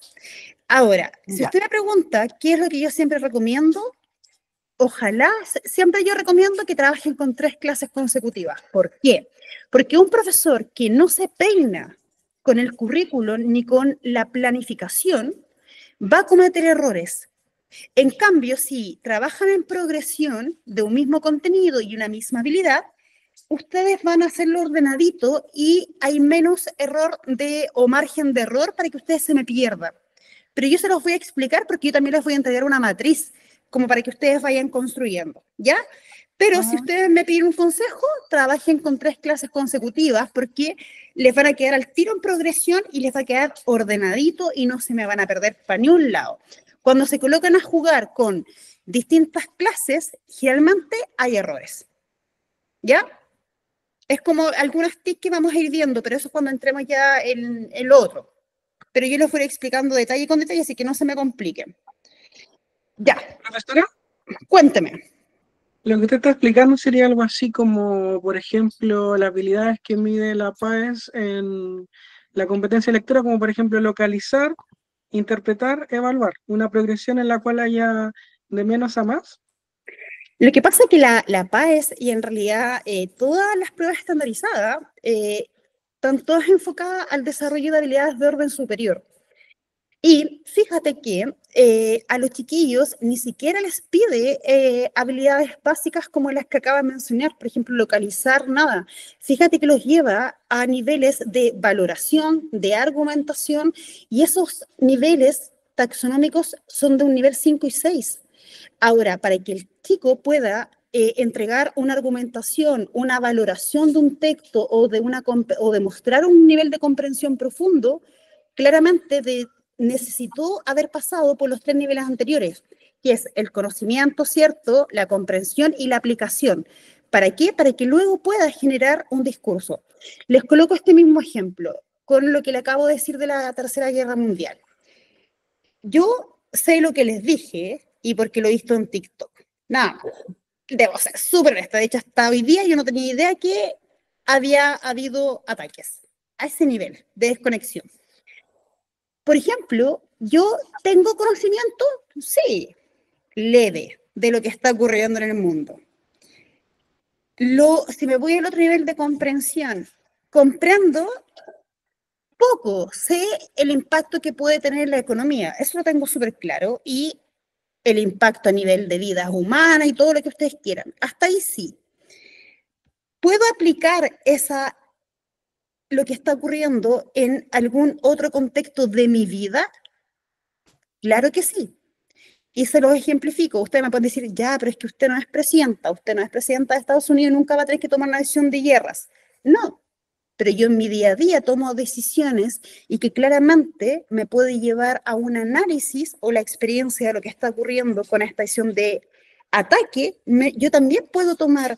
Ahora, si usted me pregunta qué es lo que yo siempre recomiendo, ojalá, siempre yo recomiendo que trabajen con 3 clases consecutivas. ¿Por qué? Porque un profesor que no se peina con el currículum ni con la planificación va a cometer errores. En cambio, si trabajan en progresión de un mismo contenido y una misma habilidad, ustedes van a hacerlo ordenadito y hay menos error o margen de error para que ustedes se me pierdan. Pero yo se los voy a explicar porque yo también les voy a entregar una matriz como para que ustedes vayan construyendo, ¿ya? Pero si ustedes me piden un consejo, trabajen con 3 clases consecutivas porque les van a quedar al tiro en progresión y les va a quedar ordenadito y no se me van a perder para ni un lado. Cuando se colocan a jugar con distintas clases, generalmente hay errores, ¿ya? Es como algunas tips que vamos a ir viendo, pero eso es cuando entremos ya en lo otro. Pero yo les voy explicando detalle con detalle, así que no se me compliquen. Ya. Profesora, Cuénteme. lo que usted está explicando sería algo así como, por ejemplo, las habilidades que mide la PAES en la competencia de lectura, como por ejemplo localizar, interpretar, evaluar, una progresión en la cual haya de menos a más. Lo que pasa es que la PAES y en realidad todas las pruebas estandarizadas están todas enfocadas al desarrollo de habilidades de orden superior. Y fíjate que a los chiquillos ni siquiera les pide habilidades básicas como las que acaba de mencionar, por ejemplo, localizar, nada. Fíjate que los lleva a niveles de valoración, de argumentación, y esos niveles taxonómicos son de un nivel 5 y 6. Ahora, para que el chico pueda entregar una argumentación, una valoración de un texto o demostrar un nivel de comprensión profundo, claramente necesitó haber pasado por los 3 niveles anteriores, que es el conocimiento, ¿cierto?, la comprensión y la aplicación. ¿Para qué? Para que luego pueda generar un discurso. Les coloco este mismo ejemplo con lo que le acabo de decir de la Tercera Guerra Mundial. Yo sé lo que les dije y porque lo he visto en TikTok. Nada, debo ser súper honesta. De hecho, hasta hoy día yo no tenía idea que había habido ataques a ese nivel de desconexión. Por ejemplo, yo tengo conocimiento, sí, leve, de lo que está ocurriendo en el mundo. Si me voy al otro nivel de comprensión, comprendo poco, sé el impacto que puede tener la economía, eso lo tengo súper claro, y el impacto a nivel de vidas humanas y todo lo que ustedes quieran. Hasta ahí sí. ¿Puedo aplicar lo que está ocurriendo en algún otro contexto de mi vida? Claro que sí. Y se los ejemplifico. Ustedes me pueden decir, ya, pero es que usted no es presidenta de Estados Unidos, nunca va a tener que tomar una decisión de guerras. No, pero yo en mi día a día tomo decisiones y que claramente me puede llevar a un análisis o la experiencia de lo que está ocurriendo con esta decisión de ataque. Yo también puedo tomar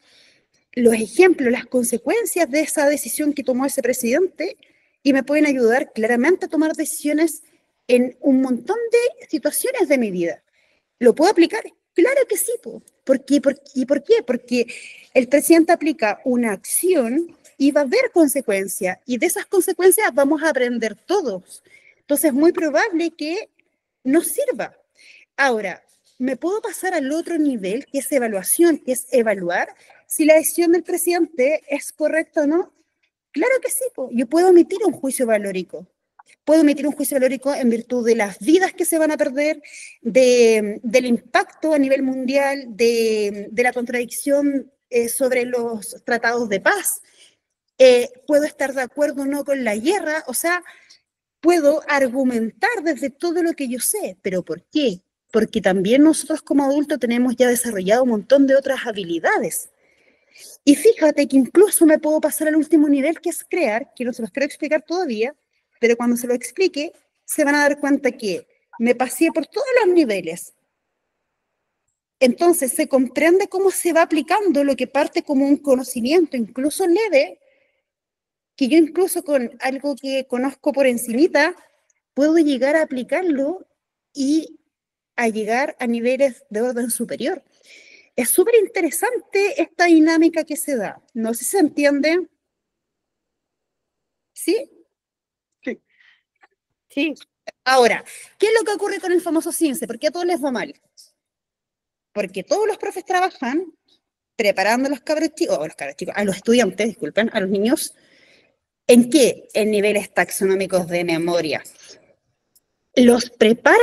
los ejemplos, las consecuencias de esa decisión que tomó ese presidente y me pueden ayudar claramente a tomar decisiones en un montón de situaciones de mi vida. ¿Lo puedo aplicar? Claro que sí, po. ¿Por qué? ¿Por qué? Porque el presidente aplica una acción y va a haber consecuencias, y de esas consecuencias vamos a aprender todos. Entonces es muy probable que nos sirva. Ahora, me puedo pasar al otro nivel, que es evaluación, que es evaluar si la decisión del presidente es correcta o no. Claro que sí, po. Yo puedo emitir un juicio valórico. Puedo emitir un juicio valórico en virtud de las vidas que se van a perder, del impacto a nivel mundial, de la contradicción sobre los tratados de paz. Puedo estar de acuerdo o no con la guerra, o sea, puedo argumentar desde todo lo que yo sé. ¿Pero por qué? Porque también nosotros como adultos tenemos ya desarrollado un montón de otras habilidades. Y fíjate que incluso me puedo pasar al último nivel, que es crear, que no se los quiero explicar todavía, pero cuando se lo explique, se van a dar cuenta que me pasé por todos los niveles. Entonces, se comprende cómo se va aplicando lo que parte como un conocimiento, incluso leve, que yo incluso con algo que conozco por encimita, puedo llegar a aplicarlo y a llegar a niveles de orden superior. Es súper interesante esta dinámica que se da. No sé si se entiende. ¿Sí? Sí. Ahora, ¿qué es lo que ocurre con el famoso CINCE? ¿Por qué a todos les va mal? Porque todos los profes trabajan preparando a los cabros chicos, a los estudiantes, disculpen, a los niños, ¿en qué? En niveles taxonómicos de memoria. Los preparan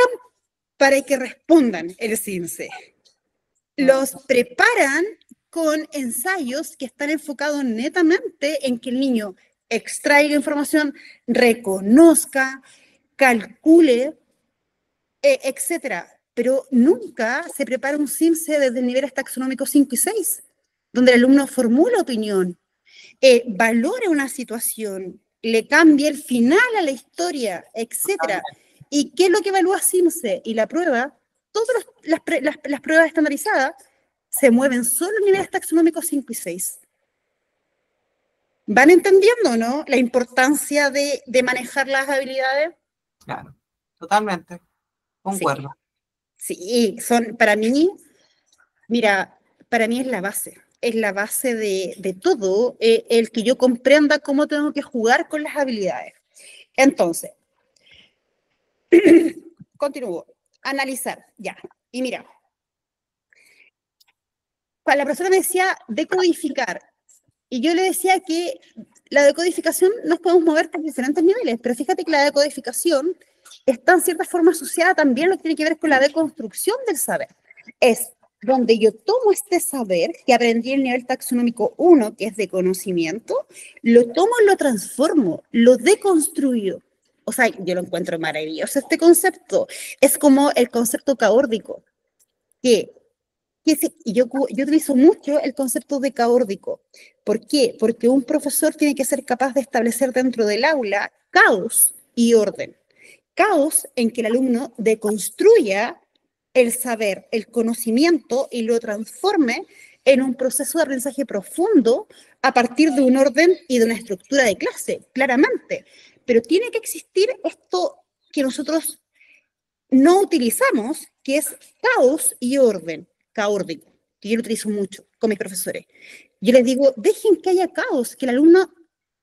para que respondan el CINCE. Los preparan con ensayos que están enfocados netamente en que el niño extraiga información, reconozca, calcule, etcétera. Pero nunca se prepara un CINCE desde niveles taxonómicos 5 y 6, donde el alumno formula opinión, valore una situación, le cambie el final a la historia, etcétera. ¿Y qué es lo que evalúa CINCE? Y la prueba, todas las pruebas estandarizadas se mueven solo en niveles taxonómicos 5 y 6. ¿Van entendiendo, no? La importancia de manejar las habilidades. Claro, totalmente. Concuerdo. Sí, son, para mí, mira, para mí es la base de todo, el que yo comprenda cómo tengo que jugar con las habilidades. Entonces, continúo. Analizar, ya. Y mira, cuando la profesora me decía decodificar, y yo le decía que la decodificación nos podemos mover por diferentes niveles, pero fíjate que la decodificación está en cierta forma asociada también a lo que tiene que ver con la deconstrucción del saber. Es donde yo tomo este saber que aprendí en el nivel taxonómico 1, que es de conocimiento, lo tomo, lo transformo, lo deconstruyo. O sea, yo lo encuentro maravilloso este concepto. Es como el concepto caórdico, yo utilizo mucho el concepto de caórdico. ¿Por qué? Porque un profesor tiene que ser capaz de establecer dentro del aula caos y orden. Caos en que el alumno deconstruya el saber, el conocimiento y lo transforme en un proceso de aprendizaje profundo a partir de un orden y de una estructura de clase, claramente. Pero tiene que existir esto que nosotros no utilizamos, que es caos y orden, caórdico, que yo lo utilizo mucho con mis profesores. Yo les digo, dejen que haya caos, que el alumno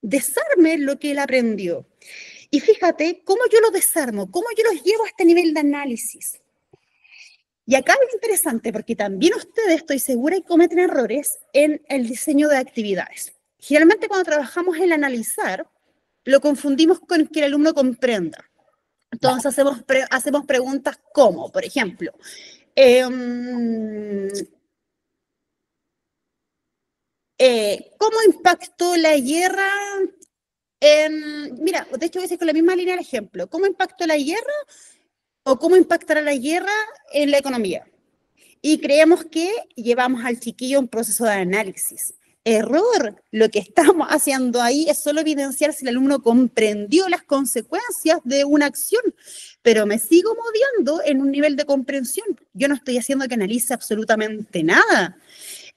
desarme lo que él aprendió. Y fíjate cómo yo lo desarmo, cómo yo los llevo a este nivel de análisis. Y acá es interesante porque también ustedes, estoy segura, y cometen errores en el diseño de actividades. Generalmente cuando trabajamos en analizar, lo confundimos con que el alumno comprenda. Entonces hacemos preguntas como, por ejemplo, ¿cómo impactó la guerra mira, de hecho voy a decir con la misma línea del ejemplo, ¿cómo impactó la guerra o cómo impactará la guerra en la economía? Y creemos que llevamos al chiquillo a un proceso de análisis. Error, lo que estamos haciendo ahí es solo evidenciar si el alumno comprendió las consecuencias de una acción, pero me sigo moviendo en un nivel de comprensión. Yo no estoy haciendo que analice absolutamente nada.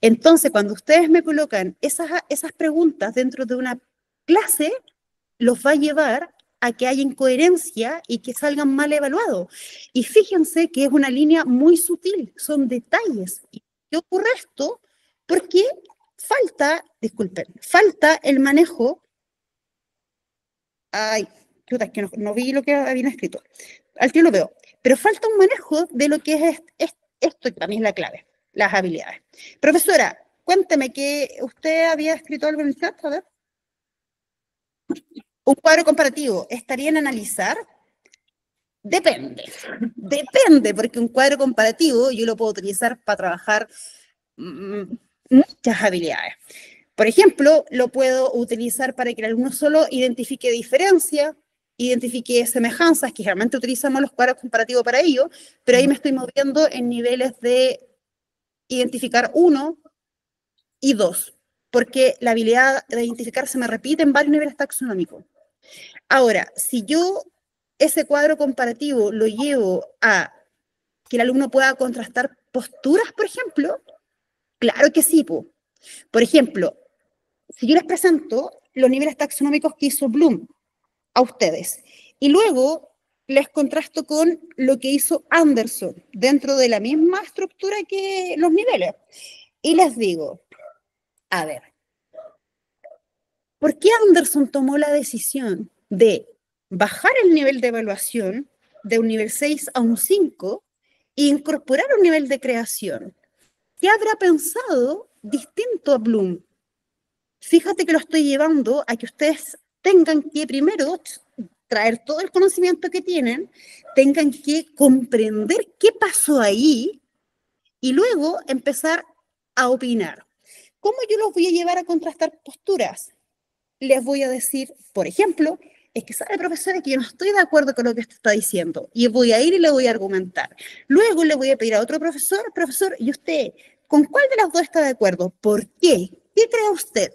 Entonces, cuando ustedes me colocan esas preguntas dentro de una clase, los va a llevar a que haya incoherencia y que salgan mal evaluados. Y fíjense que es una línea muy sutil, son detalles. ¿Y qué ocurre esto? Porque falta el manejo. Ay, chuta, es que no vi lo que habían escrito. Al que lo veo. Pero falta un manejo de lo que es esto, y para mí es la clave, las habilidades. Profesora, cuénteme que usted había escrito algo en el chat, a ver. Un cuadro comparativo, ¿estaría en analizar? Depende, porque un cuadro comparativo yo lo puedo utilizar para trabajar muchas habilidades. Por ejemplo, lo puedo utilizar para que el alumno solo identifique diferencias, identifique semejanzas, que generalmente utilizamos los cuadros comparativos para ello, pero ahí me estoy moviendo en niveles de identificar 1 y 2, porque la habilidad de identificar se me repite en varios niveles taxonómicos. Ahora, si yo ese cuadro comparativo lo llevo a que el alumno pueda contrastar posturas, por ejemplo, claro que sí. Por ejemplo, si yo les presento los niveles taxonómicos que hizo Bloom a ustedes, y luego les contrasto con lo que hizo Anderson dentro de la misma estructura que los niveles, y les digo, a ver, ¿por qué Anderson tomó la decisión de bajar el nivel de evaluación de un nivel 6 a un 5 e incorporar un nivel de creación? ¿Qué habrá pensado distinto a Bloom? Fíjate que lo estoy llevando a que ustedes tengan que primero traer todo el conocimiento que tienen, tengan que comprender qué pasó ahí y luego empezar a opinar. ¿Cómo yo los voy a llevar a contrastar posturas? Les voy a decir, por ejemplo, es que sabe, profesora, que yo no estoy de acuerdo con lo que usted está diciendo, y voy a ir y le voy a argumentar. Luego le voy a pedir a otro profesor, ¿y usted con cuál de las dos está de acuerdo? ¿Por qué? ¿Qué cree usted?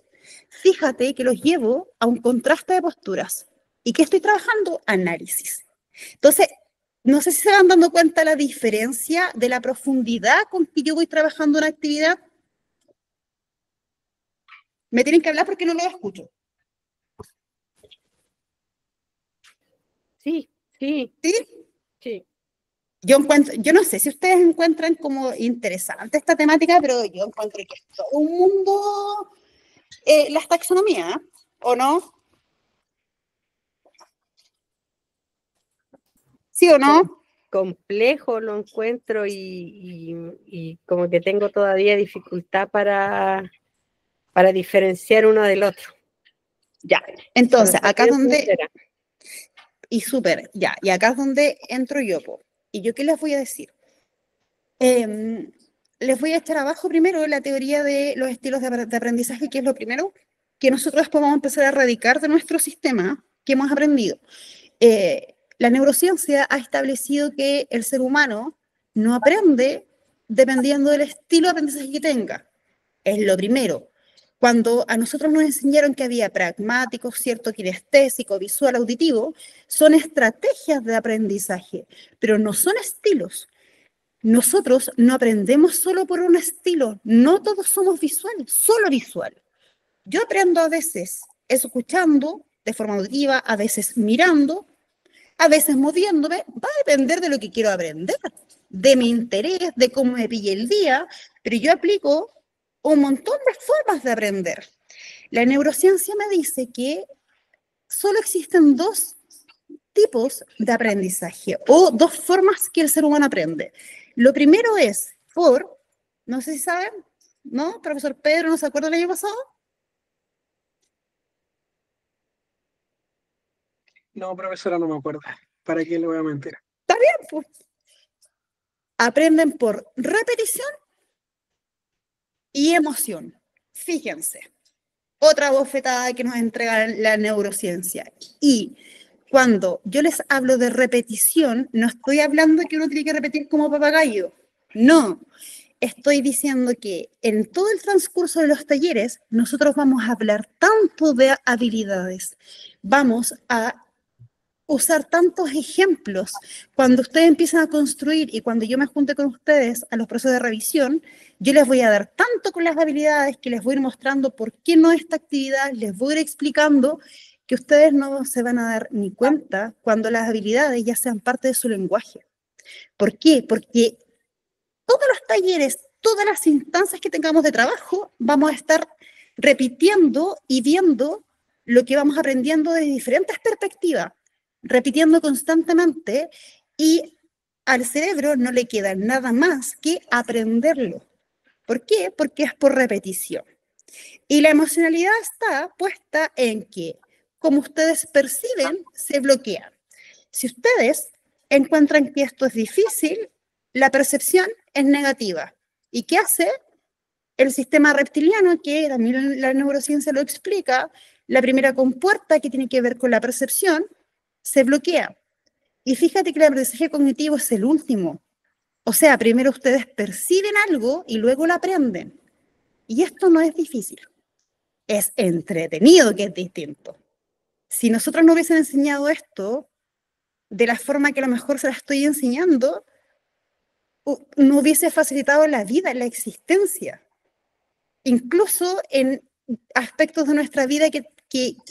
Fíjate que los llevo a un contraste de posturas. ¿Y qué estoy trabajando? Análisis. Entonces, no sé si se van dando cuenta la diferencia de la profundidad con que yo voy trabajando una actividad. Me tienen que hablar porque no lo escucho. Sí. ¿Sí? Sí. Yo no sé si ustedes encuentran como interesante esta temática, pero yo encuentro que es todo un mundo las taxonomías, ¿o no? ¿Sí o no? Complejo lo encuentro y como que tengo todavía dificultad para diferenciar uno del otro. Ya, entonces, Para ser acá bien donde... sincera. Y súper, ya, y acá es donde entro yo, ¿Y yo qué les voy a decir? Les voy a echar abajo primero la teoría de los estilos de aprendizaje, que es lo primero que nosotros podemos empezar a erradicar de nuestro sistema que hemos aprendido. La neurociencia ha establecido que el ser humano no aprende dependiendo del estilo de aprendizaje que tenga. Es lo primero. Cuando a nosotros nos enseñaron que había pragmático, cierto, kinestésico, visual, auditivo, son estrategias de aprendizaje, pero no son estilos. Nosotros no aprendemos solo por un estilo, no todos somos visuales, solo visual. Yo aprendo a veces escuchando de forma auditiva, a veces mirando, a veces moviéndome, va a depender de lo que quiero aprender, de mi interés, de cómo me pille el día, pero yo aplico un montón de formas de aprender. La neurociencia me dice que solo existen dos tipos de aprendizaje o dos formas que el ser humano aprende. Lo primero es no sé si saben, ¿no? Profesor Pedro, ¿no se acuerda del año pasado? No, profesora, no me acuerdo. ¿Para qué le voy a mentir? Está bien, pues. Aprenden por repetición y emoción. Fíjense, otra bofetada que nos entrega la neurociencia. Y cuando yo les hablo de repetición, no estoy hablando de que uno tiene que repetir como papagayo. No, estoy diciendo que en todo el transcurso de los talleres nosotros vamos a hablar tanto de habilidades, vamos a usar tantos ejemplos. Cuando ustedes empiezan a construir y cuando yo me junte con ustedes a los procesos de revisión, yo les voy a dar tanto con las habilidades que les voy a ir mostrando por qué no esta actividad, les voy a ir explicando que ustedes no se van a dar ni cuenta cuando las habilidades ya sean parte de su lenguaje. ¿Por qué? Porque todos los talleres, todas las instancias que tengamos de trabajo, vamos a estar repitiendo y viendo lo que vamos aprendiendo de diferentes perspectivas, repitiendo constantemente, y al cerebro no le queda nada más que aprenderlo. ¿Por qué? Porque es por repetición. Y la emocionalidad está puesta en que, como ustedes perciben, se bloquean. Si ustedes encuentran que esto es difícil, la percepción es negativa. ¿Y qué hace? El sistema reptiliano, que también la neurociencia lo explica, la primera compuerta que tiene que ver con la percepción, se bloquea. Y fíjate que el aprendizaje cognitivo es el último. O sea, primero ustedes perciben algo y luego lo aprenden. Y esto no es difícil. Es entretenido, que es distinto. Si nosotros no hubiesen enseñado esto de la forma que a lo mejor se la estoy enseñando, no hubiese facilitado la vida, la existencia. Incluso en aspectos de nuestra vida que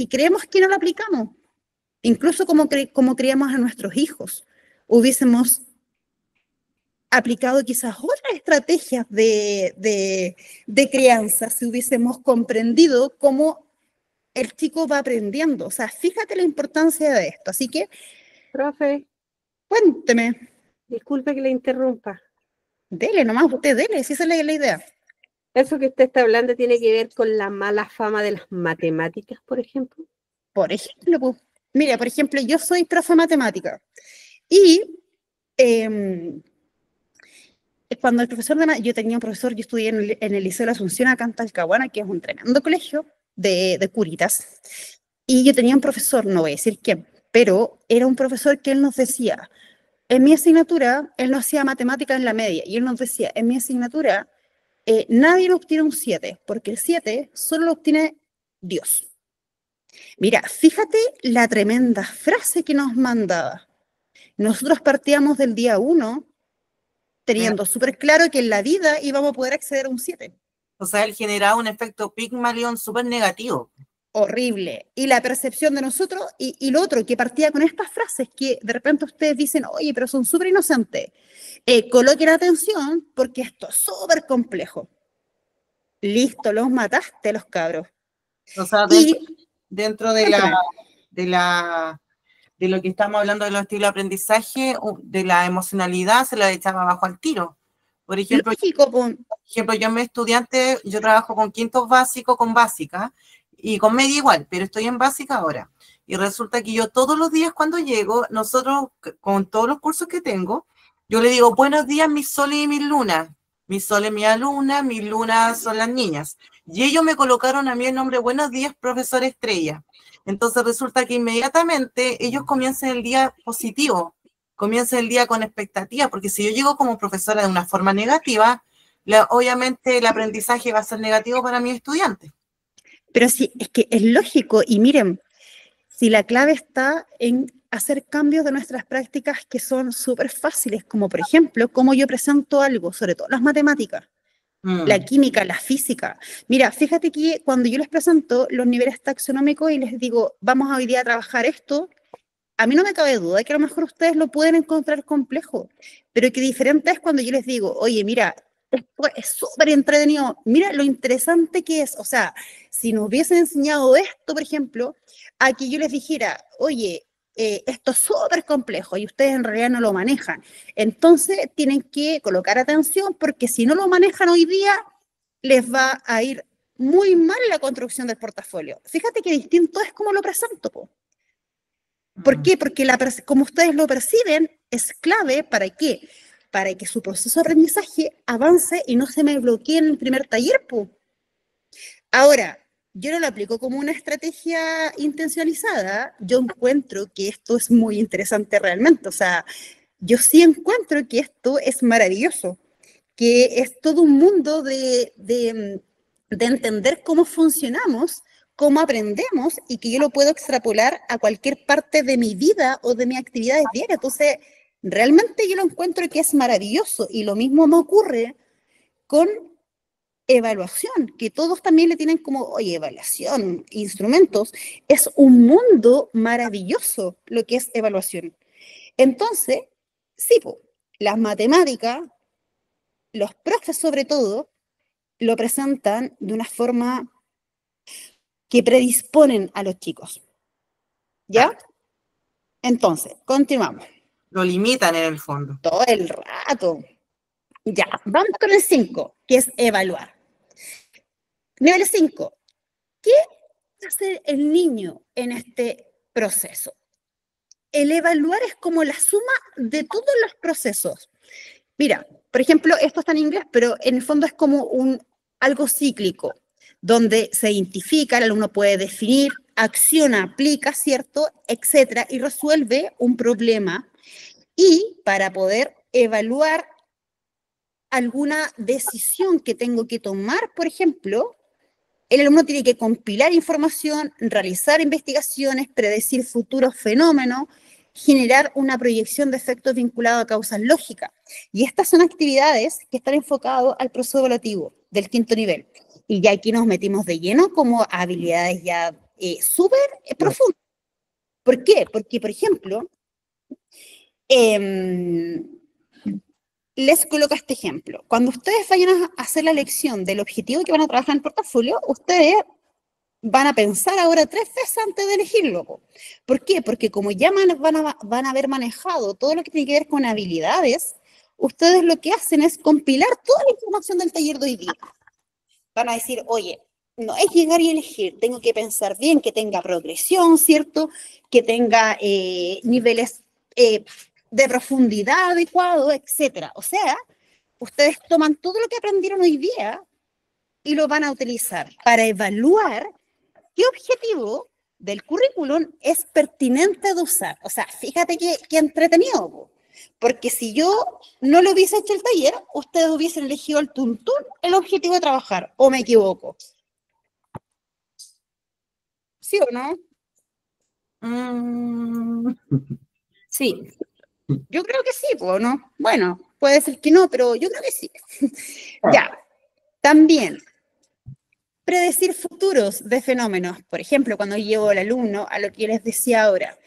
creemos que no lo aplicamos. Incluso como criamos a nuestros hijos. Hubiésemos aplicado quizás otras estrategias de crianza si hubiésemos comprendido cómo el chico va aprendiendo. O sea, fíjate la importancia de esto. Así que, Profe, cuénteme. disculpe que le interrumpa. Dele nomás, usted dele, si esa es la idea. ¿Eso que usted está hablando tiene que ver con la mala fama de las matemáticas, por ejemplo? Por ejemplo, pues, mira, por ejemplo, yo soy profe de matemática y cuando el profesor yo tenía un profesor, yo estudié en el Liceo de la Asunción acá en Talcahuano, que es un tremendo colegio de curitas, y yo tenía un profesor, no voy a decir quién, pero era un profesor que él nos decía, en mi asignatura, él no hacía matemática en la media, y él nos decía, en mi asignatura, nadie obtiene un 7, porque el 7 solo lo obtiene Dios. Mira, fíjate la tremenda frase que nos mandaba. Nosotros partíamos del día 1 teniendo súper claro que en la vida íbamos a poder acceder a un 7. O sea, él generaba un efecto Pygmalion súper negativo. Horrible. Y la percepción de nosotros, y lo otro, que partía con estas frases que de repente ustedes dicen, oye, pero son súper inocentes. Coloquen atención porque esto es súper complejo. Listo, los mataste, los cabros. O sea, dentro de lo que estamos hablando de los estilos de aprendizaje, de la emocionalidad, se la echaba abajo al tiro. Por ejemplo, yo me estudiante, yo trabajo con quintos básicos, con básica, y con media igual, pero estoy en básica ahora. Y resulta que yo todos los días cuando llego, nosotros, con todos los cursos que tengo, yo le digo, buenos días, mis soles y mis lunas. Mi sol es mi alumna, mis lunas son las niñas. Y ellos me colocaron a mí el nombre, buenos días, profesor Estrella. Entonces resulta que inmediatamente ellos comienzan el día positivo, comienzan el día con expectativa, porque si yo llego como profesora de una forma negativa, obviamente el aprendizaje va a ser negativo para mis estudiantes. Pero sí, es que es lógico, y miren, si la clave está en hacer cambios de nuestras prácticas que son súper fáciles, como por ejemplo, cómo yo presento algo, sobre todo las matemáticas, la química, la física. Mira, fíjate que cuando yo les presento los niveles taxonómicos y les digo, vamos hoy día a trabajar esto, a mí no me cabe duda que a lo mejor ustedes lo pueden encontrar complejo, pero que diferente es cuando yo les digo, oye, mira, esto es súper entretenido, mira lo interesante que es. O sea, si nos hubiesen enseñado esto, por ejemplo, a que yo les dijera, oye, esto es súper complejo y ustedes en realidad no lo manejan, entonces tienen que colocar atención porque si no lo manejan hoy día, les va a ir muy mal la construcción del portafolio. Fíjate que distinto es como lo presento, po. ¿Por qué? Porque como ustedes lo perciben, es clave para qué, para que su proceso de aprendizaje avance y no se me bloquee en el primer taller, po. Ahora, yo no lo aplico como una estrategia intencionalizada, yo encuentro que esto es muy interesante realmente, o sea, yo sí encuentro que esto es maravilloso, que es todo un mundo de entender cómo funcionamos, cómo aprendemos y que yo lo puedo extrapolar a cualquier parte de mi vida o de mis actividades diarias. Entonces, realmente yo lo encuentro que es maravilloso y lo mismo me ocurre con evaluación, que todos también le tienen como, oye, evaluación, instrumentos, es un mundo maravilloso lo que es evaluación. Entonces, sí, po, las matemáticas, los profes sobre todo, lo presentan de una forma que predisponen a los chicos. ¿Ya? Entonces, continuamos. Lo limitan en el fondo. Todo el rato. Ya, vamos con el 5, que es evaluar. Nivel 5. ¿Qué hace el niño en este proceso? El evaluar es como la suma de todos los procesos. Mira, por ejemplo, esto está en inglés, pero en el fondo es como algo cíclico, donde se identifica, el alumno puede definir, acciona, aplica, ¿cierto?, etcétera, y resuelve un problema. Y para poder evaluar alguna decisión que tengo que tomar, por ejemplo, el alumno tiene que compilar información, realizar investigaciones, predecir futuros fenómenos, generar una proyección de efectos vinculados a causas lógicas. Y estas son actividades que están enfocadas al proceso evaluativo del 5º nivel. Y ya aquí nos metimos de lleno como habilidades ya súper profundas. ¿Por qué? Porque, por ejemplo, les coloco este ejemplo. Cuando ustedes vayan a hacer la elección del objetivo que van a trabajar en el portafolio, ustedes van a pensar ahora 3 veces antes de elegirlo. ¿Por qué? Porque como ya van a haber manejado todo lo que tiene que ver con habilidades, ustedes lo que hacen es compilar toda la información del taller de hoy día. Van a decir, oye, no es llegar y elegir, tengo que pensar bien, que tenga progresión, ¿cierto? Que tenga niveles de profundidad adecuado, etcétera. O sea, ustedes toman todo lo que aprendieron hoy día y lo van a utilizar para evaluar qué objetivo del currículum es pertinente de usar. O sea, fíjate qué entretenido, porque si yo no lo hubiese hecho el taller, ustedes hubiesen elegido al tuntún el objetivo de trabajar, ¿o me equivoco? ¿Sí o no? Sí. Yo creo que sí, ¿no? Bueno, puede ser que no, pero yo creo que sí. Ya, también predecir futuros de fenómenos. Por ejemplo, cuando llevo al alumno a lo que les decía ahora,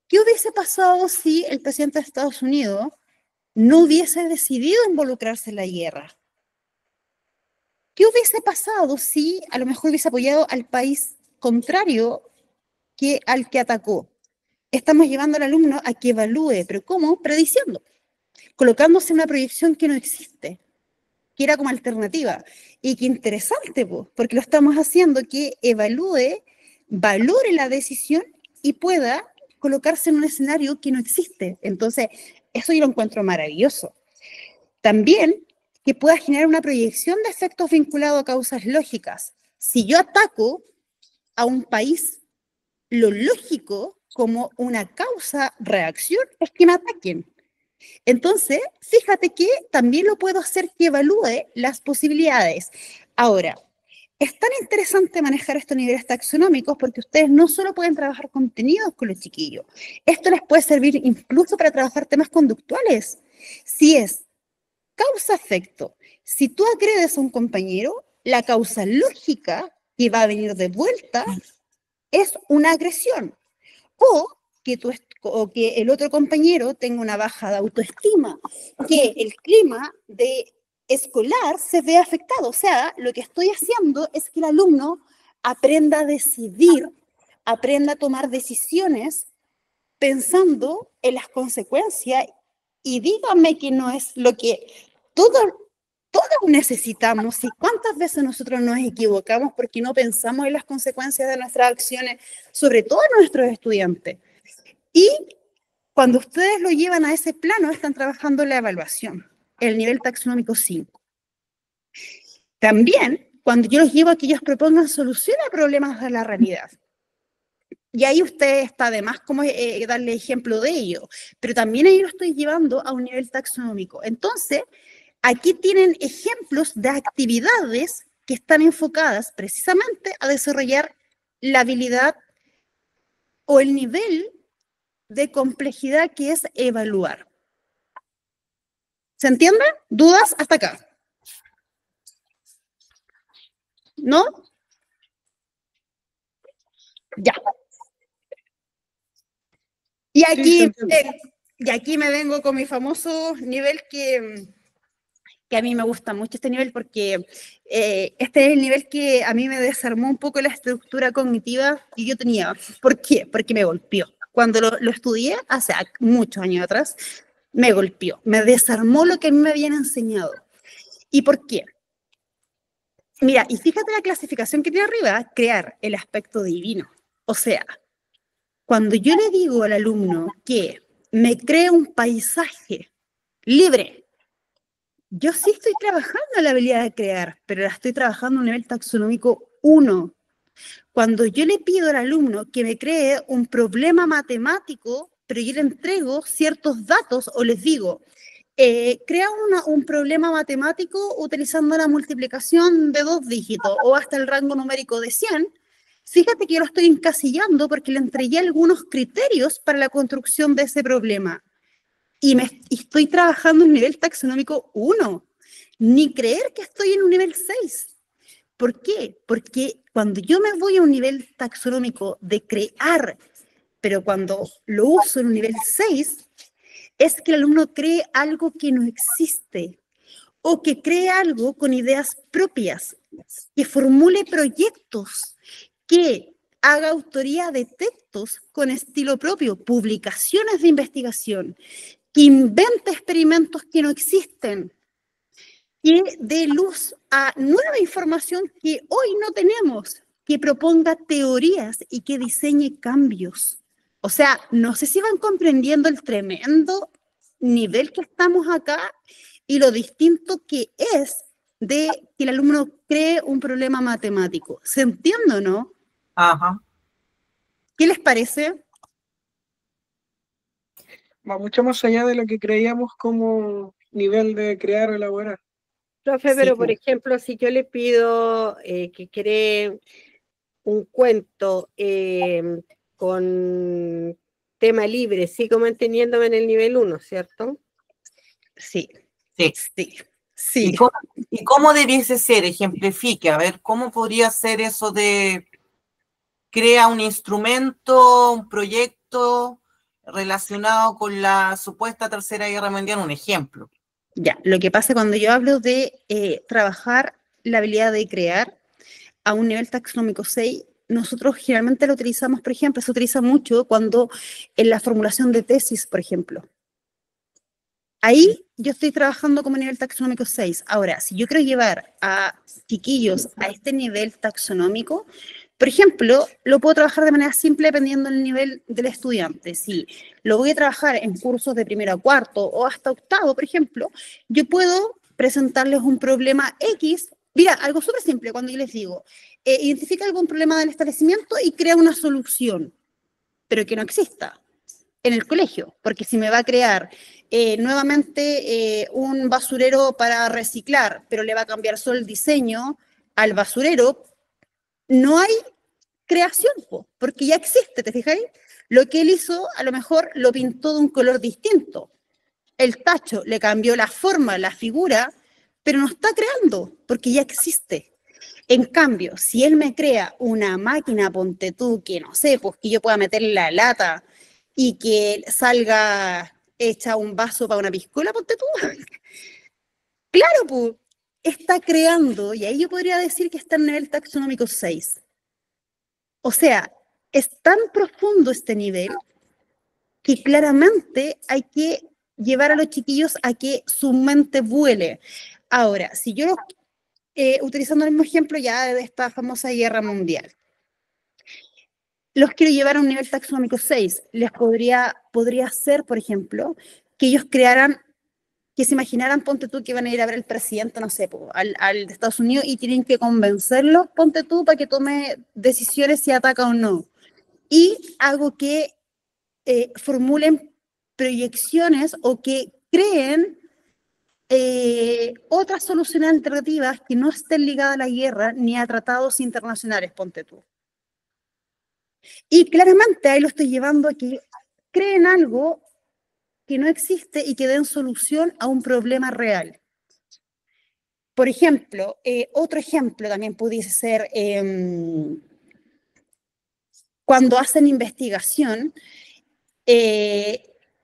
¿qué hubiese pasado si el presidente de Estados Unidos no hubiese decidido involucrarse en la guerra? ¿Qué hubiese pasado si a lo mejor hubiese apoyado al país contrario al que atacó? Estamos llevando al alumno a que evalúe, pero ¿cómo? Prediciendo, colocándose una proyección que no existe, que era como alternativa. Y qué interesante, porque lo estamos haciendo que evalúe, valore la decisión y pueda colocarse en un escenario que no existe. Entonces, eso yo lo encuentro maravilloso. También que pueda generar una proyección de efectos vinculados a causas lógicas. Si yo ataco a un país, lo lógico como una causa-reacción es que me ataquen. Entonces, fíjate que también lo puedo hacer que evalúe las posibilidades. Ahora, es tan interesante manejar estos niveles taxonómicos porque ustedes no solo pueden trabajar contenidos con los chiquillos, esto les puede servir incluso para trabajar temas conductuales. Si es causa-efecto, si tú agredes a un compañero, la causa lógica que va a venir de vuelta es una agresión. O que el otro compañero tenga una baja de autoestima, que el clima escolar se vea afectado. O sea, lo que estoy haciendo es que el alumno aprenda a decidir, aprenda a tomar decisiones pensando en las consecuencias y dígame que no es lo que todos necesitamos. ¿Y cuántas veces nosotros nos equivocamos porque no pensamos en las consecuencias de nuestras acciones, sobre todo nuestros estudiantes? Y cuando ustedes lo llevan a ese plano, están trabajando la evaluación, el nivel taxonómico 5. También, cuando yo los llevo a que ellos propongan soluciones a problemas de la realidad. Y ahí usted está además como darle ejemplo de ello, pero también ahí lo estoy llevando a un nivel taxonómico. Entonces, aquí tienen ejemplos de actividades que están enfocadas precisamente a desarrollar la habilidad o el nivel de complejidad que es evaluar. ¿Se entiende? ¿Dudas hasta acá? ¿No? Ya. Y Sí, aquí, se entiende. y aquí me vengo con mi famoso nivel que a mí me gusta mucho este nivel porque este es el nivel que a mí me desarmó un poco la estructura cognitiva que yo tenía. ¿Por qué? Porque me golpeó. Cuando lo estudié hace muchos años atrás, me golpeó, me desarmó lo que a mí me habían enseñado. ¿Y por qué? Mira, y fíjate la clasificación que tiene arriba, crear el aspecto divino. O sea, cuando yo le digo al alumno que me cree un paisaje libre, yo sí estoy trabajando la habilidad de crear, pero la estoy trabajando a un nivel taxonómico 1. Cuando yo le pido al alumno que me cree un problema matemático, pero yo le entrego ciertos datos o les digo, crea un problema matemático utilizando la multiplicación de 2 dígitos o hasta el rango numérico de 100, fíjate que yo lo estoy encasillando porque le entregué algunos criterios para la construcción de ese problema. Y estoy trabajando en un nivel taxonómico 1, ni creer que estoy en un nivel 6. ¿Por qué? Porque cuando yo me voy a un nivel taxonómico de crear, pero cuando lo uso en un nivel 6, es que el alumno cree algo que no existe o que cree algo con ideas propias, que formule proyectos, que haga autoría de textos con estilo propio, publicaciones de investigación, que invente experimentos que no existen, que dé luz a nueva información que hoy no tenemos, que proponga teorías y que diseñe cambios. O sea, no sé si van comprendiendo el tremendo nivel que estamos acá y lo distinto que es de que el alumno cree un problema matemático. ¿Se entiende o no? Ajá. ¿Qué les parece? Va mucho más allá de lo que creíamos como nivel de crear o elaborar. Profe, Sí, pero por pues. ejemplo, si yo le pido que cree un cuento con tema libre, sigo manteniéndome en el nivel 1, ¿cierto? Sí, Sí. sí, sí. ¿Y cómo debiese ser? Ejemplifique, a ver, ¿cómo podría ser eso de crea un instrumento, un proyecto relacionado con la supuesta Tercera Guerra Mundial? Un ejemplo. Ya, lo que pasa cuando yo hablo de trabajar la habilidad de crear a un nivel taxonómico 6, nosotros generalmente lo utilizamos, por ejemplo, se utiliza mucho cuando en la formulación de tesis, por ejemplo. Ahí yo estoy trabajando como nivel taxonómico 6. Ahora, si yo quiero llevar a chiquillos a este nivel taxonómico, por ejemplo, lo puedo trabajar de manera simple dependiendo del nivel del estudiante. Si lo voy a trabajar en cursos de primero a cuarto o hasta octavo, por ejemplo, yo puedo presentarles un problema X. Mira, algo súper simple cuando yo les digo, identifica algún problema del establecimiento y crea una solución, pero que no exista en el colegio, porque si me va a crear nuevamente un basurero para reciclar, pero le va a cambiar solo el diseño al basurero, no hay creación, porque ya existe, ¿te fijáis? Lo que él hizo, a lo mejor lo pintó de un color distinto. El tacho le cambió la forma, la figura, pero no está creando, porque ya existe. En cambio, si él me crea una máquina, ponte tú, que no sé, pues que yo pueda meterle la lata y que salga hecha un vaso para una piscola, ponte tú. Claro, pues, está creando, y ahí yo podría decir que está en nivel taxonómico 6. O sea, es tan profundo este nivel que claramente hay que llevar a los chiquillos a que su mente vuele. Ahora, si yo, utilizando el mismo ejemplo ya de esta famosa guerra mundial, los quiero llevar a un nivel taxonómico 6, les podría ser, por ejemplo, que ellos crearan, que se imaginaran, ponte tú, que van a ir a ver al presidente, no sé, al de Estados Unidos y tienen que convencerlo, ponte tú, para que tome decisiones si ataca o no. Y hago que formulen proyecciones o que creen otras soluciones alternativas que no estén ligadas a la guerra ni a tratados internacionales, ponte tú. Y claramente ahí lo estoy llevando a que creen algo que no existe y que den solución a un problema real. Por ejemplo, otro ejemplo también pudiese ser cuando hacen investigación,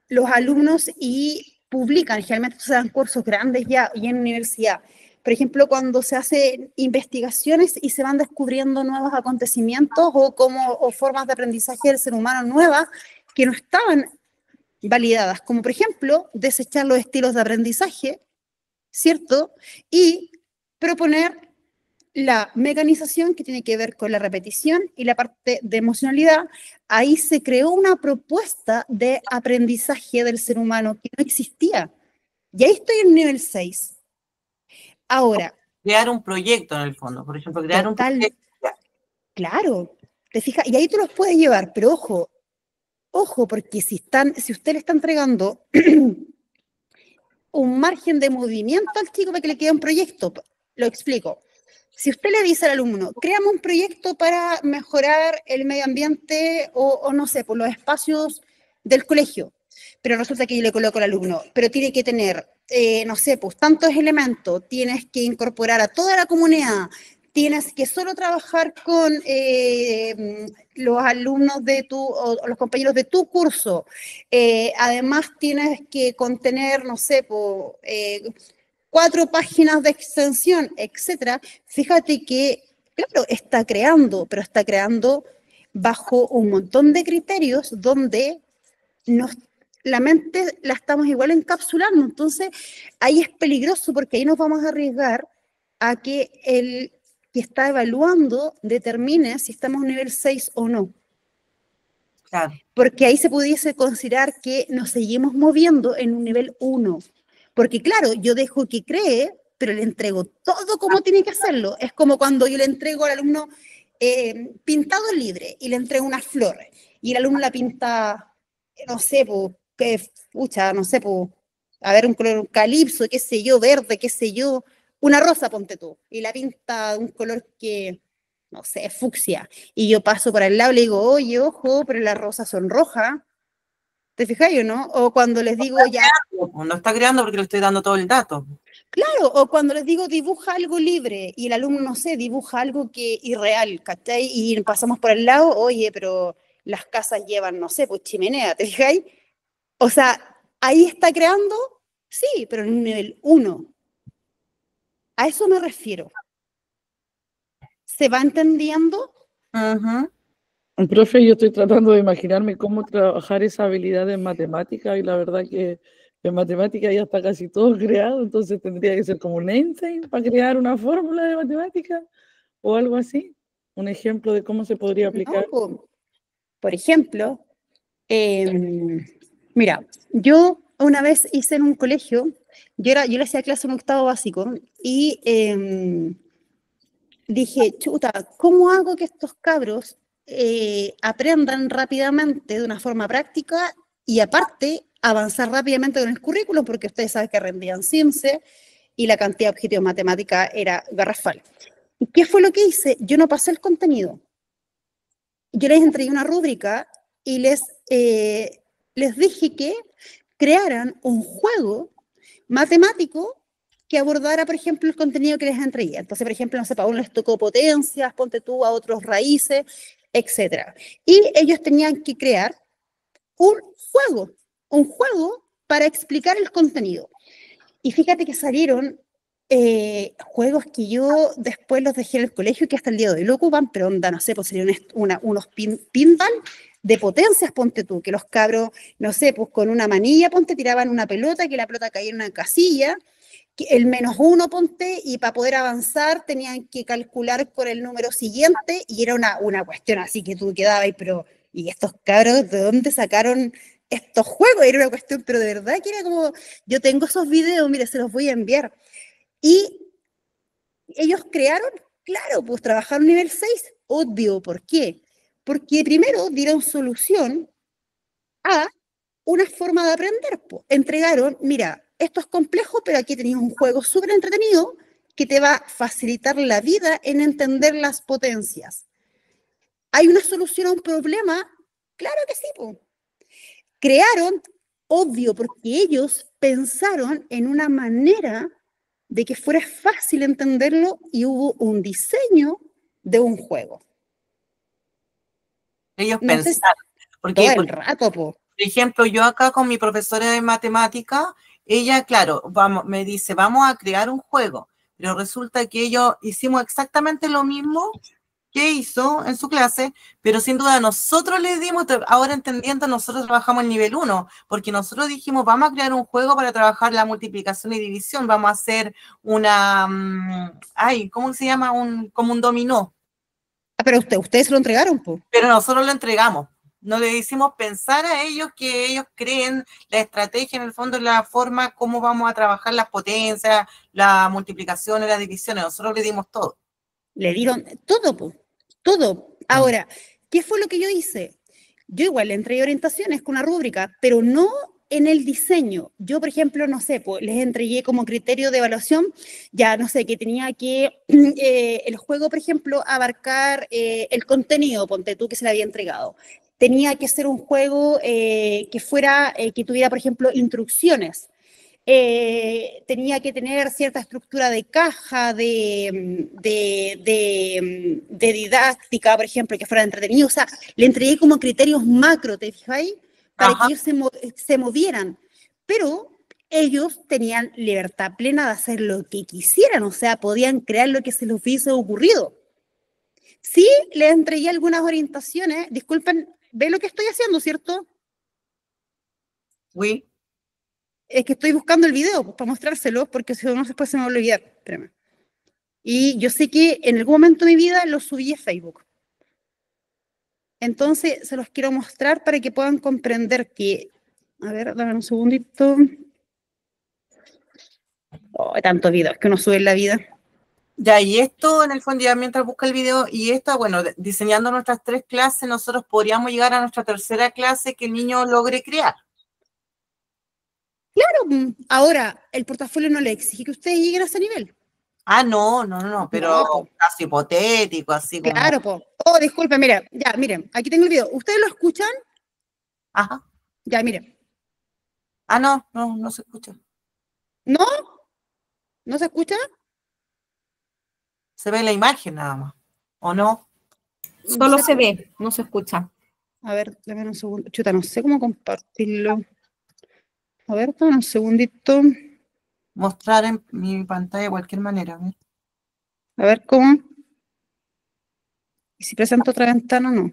los alumnos y publican, generalmente se dan cursos grandes ya y en universidad. Por ejemplo, cuando se hacen investigaciones y se van descubriendo nuevos acontecimientos o formas de aprendizaje del ser humano nuevas que no estaban validadas, como por ejemplo, desechar los estilos de aprendizaje, ¿cierto? Y proponer la mecanización, que tiene que ver con la repetición y la parte de emocionalidad. Ahí se creó una propuesta de aprendizaje del ser humano que no existía. Y ahí estoy en nivel 6. Ahora. Crear un proyecto en el fondo, por ejemplo, crear un proyecto. Claro, te fijas, y ahí tú los puedes llevar, pero ojo, porque si usted le está entregando un margen de movimiento al chico para que le quede un proyecto, lo explico. Si usted le dice al alumno, créame un proyecto para mejorar el medio ambiente o no sé, por los espacios del colegio, pero resulta que yo le coloco al alumno, pero tiene que tener, no sé, pues tantos elementos, tienes que incorporar a toda la comunidad, tienes que solo trabajar con los alumnos o los compañeros de tu curso, además tienes que contener, no sé, pues, 4 páginas de extensión, etcétera. Fíjate que, claro, pero está creando bajo un montón de criterios donde la mente la estamos igual encapsulando. Entonces, ahí es peligroso porque ahí nos vamos a arriesgar a que el que está evaluando determine si estamos en nivel 6 o no. Claro. Porque ahí se pudiese considerar que nos seguimos moviendo en un nivel 1. Porque claro, yo dejo que cree, pero le entrego todo como tiene que hacerlo. Es como cuando yo le entrego al alumno pintado libre y le entrego unas flores. Y el alumno la pinta, no sé, no sé, a ver, un color calipso, qué sé yo, verde, qué sé yo, una rosa, ponte tú. Y la pinta de un color que, no sé, fucsia. Y yo paso por al lado y le digo, oye, ojo, pero las rosas son rojas. ¿Te fijáis o no? O cuando les digo ya... No está creando porque le estoy dando todo el dato. Claro, o cuando les digo dibuja algo libre y el alumno, no sé, dibuja algo que irreal, ¿cachai? Y pasamos por el lado, oye, pero las casas llevan, no sé, pues chimenea, ¿te fijáis? O sea, ahí está creando, sí, pero en un nivel 1. A eso me refiero. ¿Se va entendiendo? Profe, yo estoy tratando de imaginarme cómo trabajar esa habilidad en matemática y la verdad que en matemática ya está casi todo creado, entonces tendría que ser como un Einstein para crear una fórmula de matemática o algo así. Un ejemplo de cómo se podría aplicar. No, por ejemplo, mira, yo una vez hice en un colegio, yo le hacía clase en octavo básico y dije, chuta, ¿cómo hago que estos cabros aprendan rápidamente de una forma práctica y aparte avanzar rápidamente con el currículum? Porque ustedes saben que rendían CIMSE y la cantidad de objetivos matemática era garrafal. ¿Y qué fue lo que hice? Yo no pasé el contenido. Yo les entregué una rúbrica y les dije que crearan un juego matemático que abordara, por ejemplo, el contenido que les entregué. Entonces, por ejemplo, no sé, a uno les tocó potencias, ponte tú, a otros raíces, etc. Y ellos tenían que crear un juego para explicar el contenido. Y fíjate que salieron juegos que yo después los dejé en el colegio y que hasta el día de hoy lo ocupan, pero onda, no sé, pues salieron unos pinball de potencias, ponte tú, que los cabros, no sé, pues con una manilla, ponte, tiraban una pelota, que la pelota caía en una casilla, que el -1, ponte, y para poder avanzar tenían que calcular con el número siguiente, y era una cuestión así que tú quedabas ahí, pero, ¿y estos cabros de dónde sacaron estos juegos? Era una cuestión, pero de verdad que era como, yo tengo esos videos, mire, se los voy a enviar. Y ellos crearon, claro, pues trabajaron nivel 6, obvio, ¿por qué? Porque primero dieron solución a una forma de aprender, pues. Entregaron, mira, esto es complejo, pero aquí tenéis un juego súper entretenido que te va a facilitar la vida en entender las potencias. ¿Hay una solución a un problema? Claro que sí, pues. Crearon, obvio, porque ellos pensaron en una manera de que fuera fácil entenderlo y hubo un diseño de un juego. Ellos No sé si pensaron. Porque, todo el rato, po. por ejemplo, yo acá con mi profesora de matemática, ella, claro, me dice, vamos a crear un juego, pero resulta que ellos hicimos exactamente lo mismo que hizo en su clase, pero sin duda nosotros le dimos, ahora entendiendo, nosotros trabajamos en nivel 1, porque nosotros dijimos, vamos a crear un juego para trabajar la multiplicación y división, vamos a hacer una, ¿cómo se llama? Como un dominó. Ah, pero ustedes se lo entregaron, po. Pero nosotros lo entregamos. No le hicimos pensar a ellos que ellos creen la estrategia, en el fondo, la forma como vamos a trabajar las potencias, la multiplicación y las divisiones. Nosotros le dimos todo. Le dieron todo, po. Todo. Ahora, ¿qué fue lo que yo hice? Yo igual le entregué orientaciones con una rúbrica, pero no en el diseño. Yo, por ejemplo, no sé, pues les entregué como criterio de evaluación, ya no sé, que tenía que el juego, por ejemplo, abarcar el contenido, ponte tú, que se le había entregado. Tenía que ser un juego que fuera, que tuviera, por ejemplo, instrucciones. Tenía que tener cierta estructura de caja, de didáctica, por ejemplo, que fuera entretenido. O sea, le entregué como criterios macro, ¿te fijáis? Para que ellos se movieran. Pero ellos tenían libertad plena de hacer lo que quisieran, o sea, podían crear lo que se les hubiese ocurrido. Sí, les entregué algunas orientaciones. Disculpen, ¿ve lo que estoy haciendo, cierto? Sí. Es que estoy buscando el video para mostrárselo, porque si no después se me va a olvidar. Espérame. Y yo sé que en algún momento de mi vida lo subí a Facebook. Entonces se los quiero mostrar para que puedan comprender que... A ver, dame un segundito. Oh, tantos videos que uno sube en la vida. Ya, y esto en el fondo, ya mientras busca el video, y esto, bueno, diseñando nuestras 3 clases, nosotros podríamos llegar a nuestra tercera clase que el niño logre crear. Claro, ahora el portafolio no le exige que ustedes lleguen a ese nivel. Ah, no, pero No, casi hipotético, así como... Claro, po. Oh, disculpe, mira, ya, miren, aquí tengo el video. ¿Ustedes lo escuchan? Ajá. Ya, miren. Ah, no se escucha. ¿No? ¿No se escucha? Se ve la imagen nada más, ¿o no? Solo se ve, no se escucha. A ver, dame un segundo. Chuta, no sé cómo compartirlo. A ver, dame un segundito. Mostrar en mi pantalla de cualquier manera. A ver cómo. Y si presento otra ventana, no.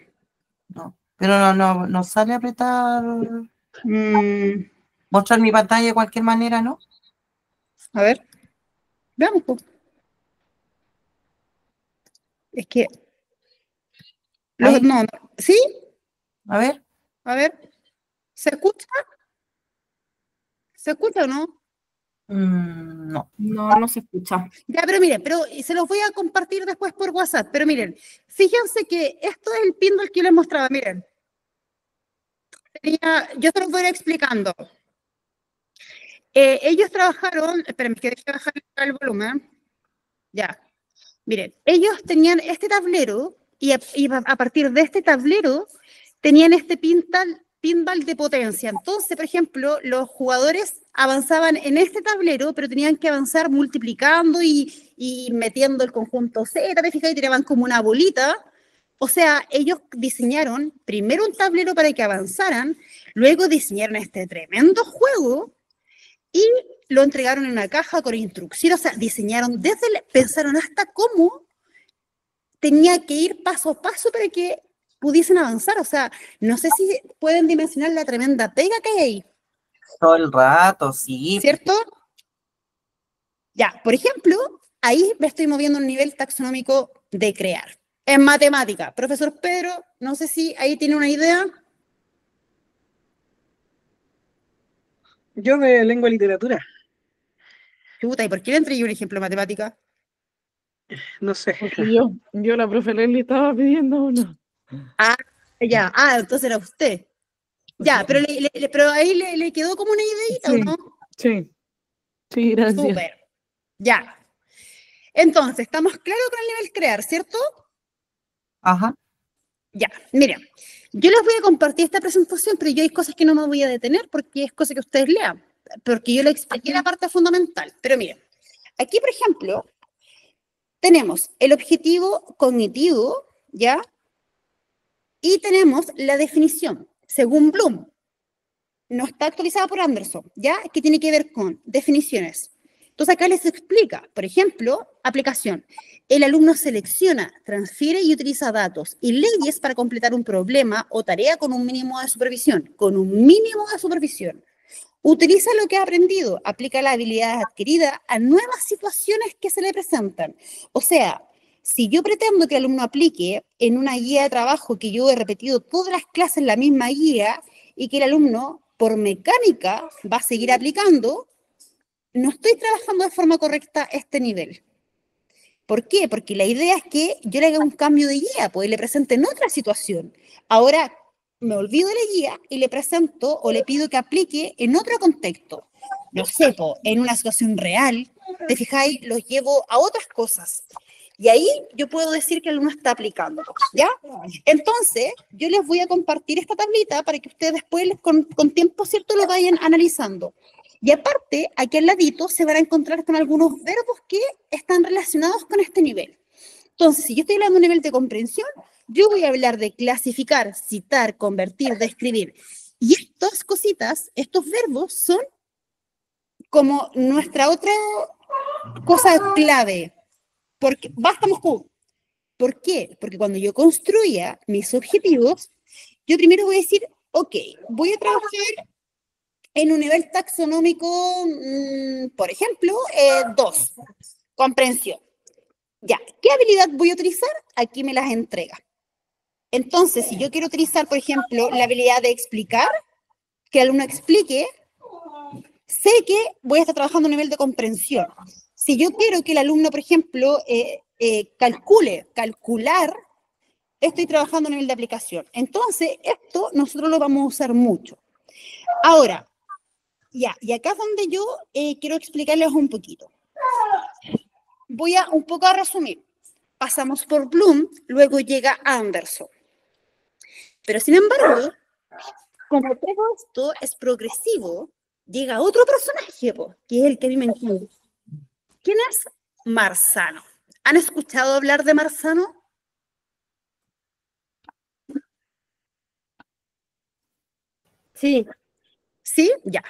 No, pero no sale apretar. Mostrar mi pantalla de cualquier manera, ¿no? A ver. Veamos, pues. Es que. No. ¿Sí? A ver. A ver. ¿Se escucha? ¿Se escucha o no? No. No se escucha. Ya, pero miren, se los voy a compartir después por WhatsApp, pero miren, fíjense que esto es el Pindle que les mostraba, miren. Yo se los voy a ir explicando. Ellos trabajaron, espérenme, que deje bajar el volumen. Ya, miren, ellos tenían este tablero y a partir de este tablero tenían este pinball de potencia. Entonces, por ejemplo, los jugadores avanzaban en este tablero, pero tenían que avanzar multiplicando y metiendo el conjunto Z, ¿te fijas? Y tiraban como una bolita. O sea, ellos diseñaron primero un tablero para que avanzaran, luego diseñaron este tremendo juego y lo entregaron en una caja con instrucciones. O sea, diseñaron pensaron hasta cómo tenía que ir paso a paso para que pudiesen avanzar. O sea, no sé si pueden dimensionar la tremenda pega que hay ahí. Todo el rato, sí. ¿Cierto? Ya, por ejemplo, ahí me estoy moviendo a un nivel taxonómico de crear. En matemática. Profesor Pedro, no sé si ahí tiene una idea. Yo de lengua y literatura. Chuta, ¿y por qué le entregué un ejemplo de matemática? No sé. Porque yo la profe Leslie estaba pidiendo uno. Ah, ya. Ah, entonces era usted. Ya, pero, pero ahí le quedó como una ideita, Sí, ¿o no? sí, gracias. Súper. Ya. Entonces, estamos claros con el nivel crear, ¿cierto? Ajá. Ya, miren, yo les voy a compartir esta presentación, pero yo hay cosas que no me voy a detener porque es cosa que ustedes lean, porque yo le expliqué la parte fundamental. Pero miren, Aquí, por ejemplo, tenemos el objetivo cognitivo, ¿ya? Y tenemos la definición, según Bloom. No está actualizada por Anderson, ¿ya? Que tiene que ver con definiciones. Entonces acá les explica, por ejemplo, aplicación. El alumno selecciona, transfiere y utiliza datos y leyes para completar un problema o tarea con un mínimo de supervisión. Con un mínimo de supervisión. Utiliza lo que ha aprendido, aplica la habilidad adquirida a nuevas situaciones que se le presentan. O sea, si yo pretendo que el alumno aplique en una guía de trabajo que yo he repetido todas las clases en la misma guía y que el alumno, por mecánica, va a seguir aplicando, no estoy trabajando de forma correcta este nivel. ¿Por qué? Porque la idea es que yo le haga un cambio de guía, pues le presente en otra situación. Ahora me olvido de la guía y le presento o le pido que aplique en otro contexto. No sé, en una situación real, ¿te fijáis? Los llevo a otras cosas. Y ahí yo puedo decir que el alumno está aplicando, ¿ya? Entonces, yo les voy a compartir esta tablita para que ustedes después, con tiempo cierto, lo vayan analizando. Y aparte, aquí al ladito se van a encontrar con algunos verbos que están relacionados con este nivel. Entonces, si yo estoy hablando de un nivel de comprensión, yo voy a hablar de clasificar, citar, convertir, describir. Y estas cositas, estos verbos son como nuestra otra cosa clave. Porque bastamos con. ¿Por qué? Porque cuando yo construya mis objetivos, yo primero voy a decir, ok, voy a trabajar en un nivel taxonómico, por ejemplo, 2, comprensión. Ya, ¿qué habilidad voy a utilizar? Aquí me las entrega. Entonces, si yo quiero utilizar, por ejemplo, la habilidad de explicar, que el alumno explique, sé que voy a estar trabajando a un nivel de comprensión. Si yo quiero que el alumno, por ejemplo, calcular, estoy trabajando a un nivel de aplicación. Entonces, esto nosotros lo vamos a usar mucho. Ahora, ya, y acá es donde yo quiero explicarles un poquito. Voy a un poco a resumir. Pasamos por Bloom, luego llega Anderson. Pero sin embargo, como todo esto es progresivo, llega otro personaje, que es el que a mí me encanta. ¿Quién es? Marzano. ¿Han escuchado hablar de Marzano? Sí. ¿Sí? Ya.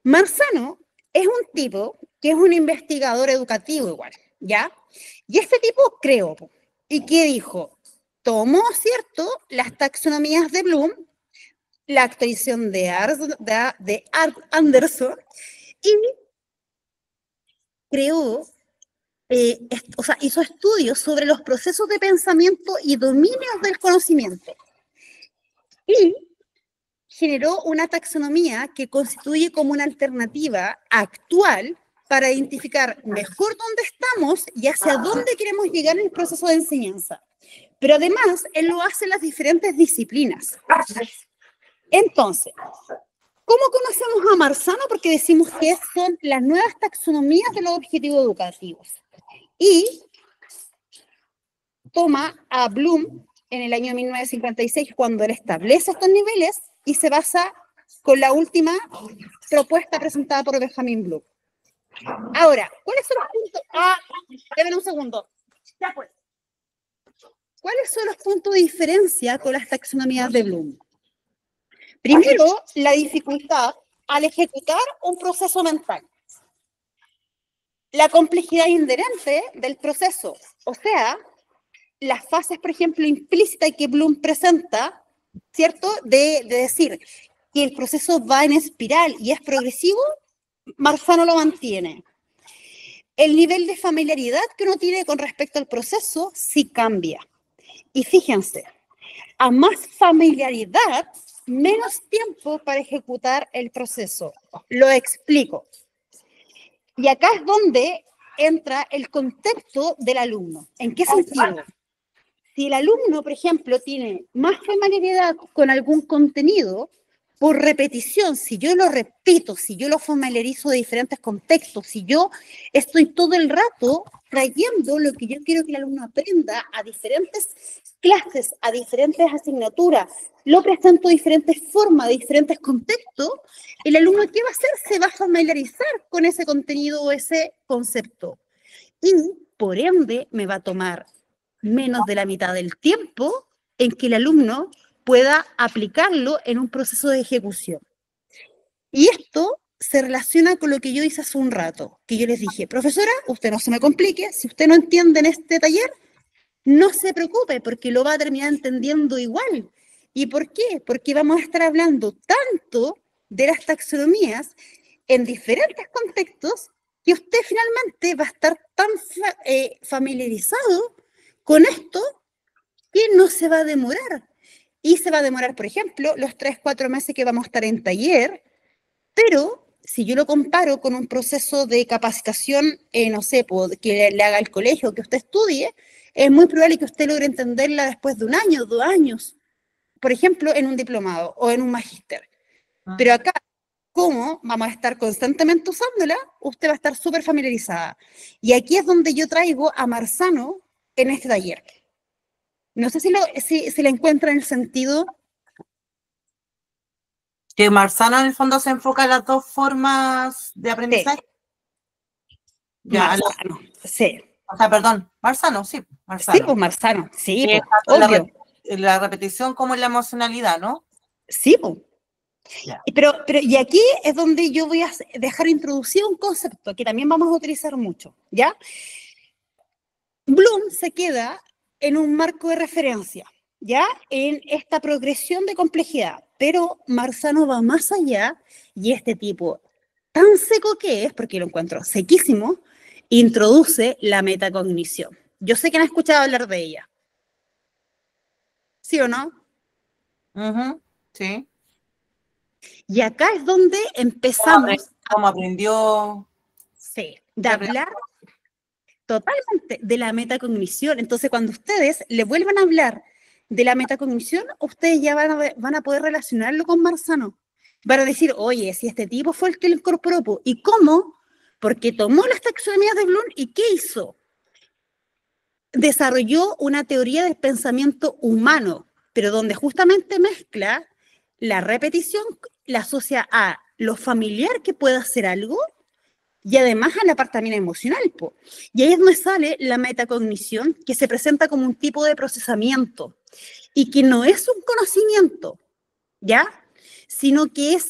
Marzano es un tipo que es un investigador educativo igual, ¿ya? Y este tipo creó, ¿y qué dijo? Tomó, ¿cierto?, las taxonomías de Bloom, la actualización de Anderson, y creó, o sea, hizo estudios sobre los procesos de pensamiento y dominios del conocimiento. Y generó una taxonomía que constituye como una alternativa actual para identificar mejor dónde estamos y hacia dónde queremos llegar en el proceso de enseñanza. Pero además, él lo hace en las diferentes disciplinas. Entonces, ¿cómo conocemos a Marzano? Porque decimos que son las nuevas taxonomías de los objetivos educativos. Y toma a Bloom en el año 1956, cuando él establece estos niveles, y se basa con la última propuesta presentada por Benjamin Bloom. Ahora, ¿cuáles son los puntos? Esperen un segundo. Ya pues. ¿Cuáles son los puntos de diferencia con las taxonomías de Bloom? Primero, la dificultad al ejecutar un proceso mental. La complejidad inherente del proceso, o sea, las fases, por ejemplo, implícitas que Bloom presenta, ¿cierto? De decir que el proceso va en espiral y es progresivo, Marzano lo mantiene. El nivel de familiaridad que uno tiene con respecto al proceso sí cambia. Y fíjense, a más familiaridad, menos tiempo para ejecutar el proceso. Lo explico. Y acá es donde entra el contexto del alumno. ¿En qué sentido? Si el alumno, por ejemplo, tiene más familiaridad con algún contenido, por repetición, si yo lo repito, si yo lo familiarizo de diferentes contextos, si yo estoy todo el rato trayendo lo que yo quiero que el alumno aprenda a diferentes clases, a diferentes asignaturas, lo presento de diferentes formas, de diferentes contextos, el alumno, ¿qué va a hacer? Se va a familiarizar con ese contenido o ese concepto. Y, por ende, me va a tomar menos de la mitad del tiempo en que el alumno pueda aplicarlo en un proceso de ejecución. Y esto se relaciona con lo que yo hice hace un rato, que yo les dije, profesora, usted no se me complique, si usted no entiende en este taller, no se preocupe, porque lo va a terminar entendiendo igual. ¿Y por qué? Porque vamos a estar hablando tanto de las taxonomías en diferentes contextos que usted finalmente va a estar tan familiarizado con esto que no se va a demorar. Y se va a demorar, por ejemplo, los 3-4 meses que vamos a estar en taller, pero si yo lo comparo con un proceso de capacitación, no sé, que le haga el colegio, que usted estudie, es muy probable que usted logre entenderla después de 1 año, 2 años, por ejemplo, en un diplomado o en un magíster. Pero acá, como vamos a estar constantemente usándola, usted va a estar súper familiarizada. Y aquí es donde yo traigo a Marzano en este taller. No sé si le encuentran el sentido. Que Marzano en el fondo se enfoca en las dos formas de aprendizaje. Ya, Marzano, sí. O sea, perdón, Marzano, sí. Marzano. Sí, pues Marzano, sí, pues, tanto obvio. la repetición como en la emocionalidad, ¿no? Sí, pues. Ya. Pero, y aquí es donde yo voy a dejar introducido un concepto que también vamos a utilizar mucho, ¿ya? Bloom se queda en un marco de referencia, ¿ya? En esta progresión de complejidad, pero Marzano va más allá y este tipo, tan seco que es, porque lo encuentro sequísimo, introduce la metacognición. Yo sé que han escuchado hablar de ella. ¿Sí o no? Sí. Y acá es donde empezamos ¿Cómo aprendió? Sí, de hablar totalmente de la metacognición. Entonces, cuando ustedes le vuelvan a hablar de la metacognición, ustedes ya van a poder relacionarlo con Marzano. Van a decir, oye, si este tipo fue el que lo incorporó, ¿y cómo? Porque tomó las taxonomías de Bloom y ¿qué hizo? Desarrolló una teoría del pensamiento humano, pero donde justamente mezcla la repetición, la asocia a lo familiar que puede hacer algo y además a la parte también emocional. Y ahí es donde sale la metacognición, que se presenta como un tipo de procesamiento y que no es un conocimiento, ¿ya? Sino que es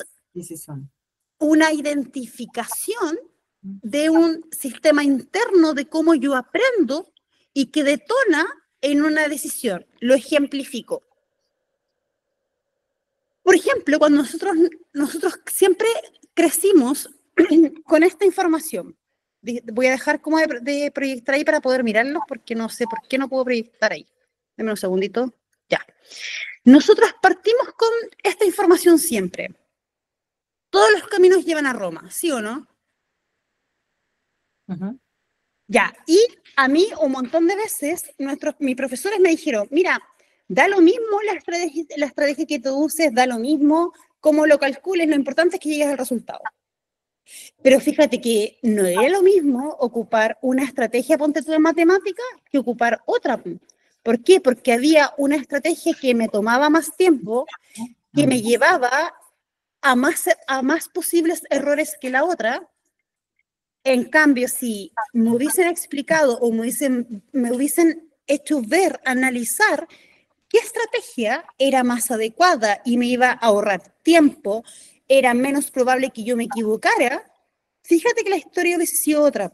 una identificación de un sistema interno de cómo yo aprendo y que detona en una decisión. Lo ejemplifico. Por ejemplo, cuando nosotros siempre crecimos con esta información, voy a dejar como de proyectar ahí para poder mirarlos, porque no sé por qué no puedo proyectar ahí. Deme un segundito. Ya. Nosotros partimos con esta información siempre. Todos los caminos llevan a Roma, ¿sí o no? Ya, y a mí un montón de veces mis profesores me dijeron, mira, da lo mismo la estrategia que tú uses, da lo mismo cómo lo calcules, lo importante es que llegues al resultado. Pero fíjate que no era lo mismo ocupar una estrategia, ponte tú en matemática, que ocupar otra. ¿Por qué? Porque había una estrategia que me tomaba más tiempo, que me llevaba a más posibles errores que la otra. En cambio, si me hubiesen explicado o me hubiesen hecho ver, analizar qué estrategia era más adecuada y me iba a ahorrar tiempo, era menos probable que yo me equivocara, fíjate que la historia hubiese sido otra.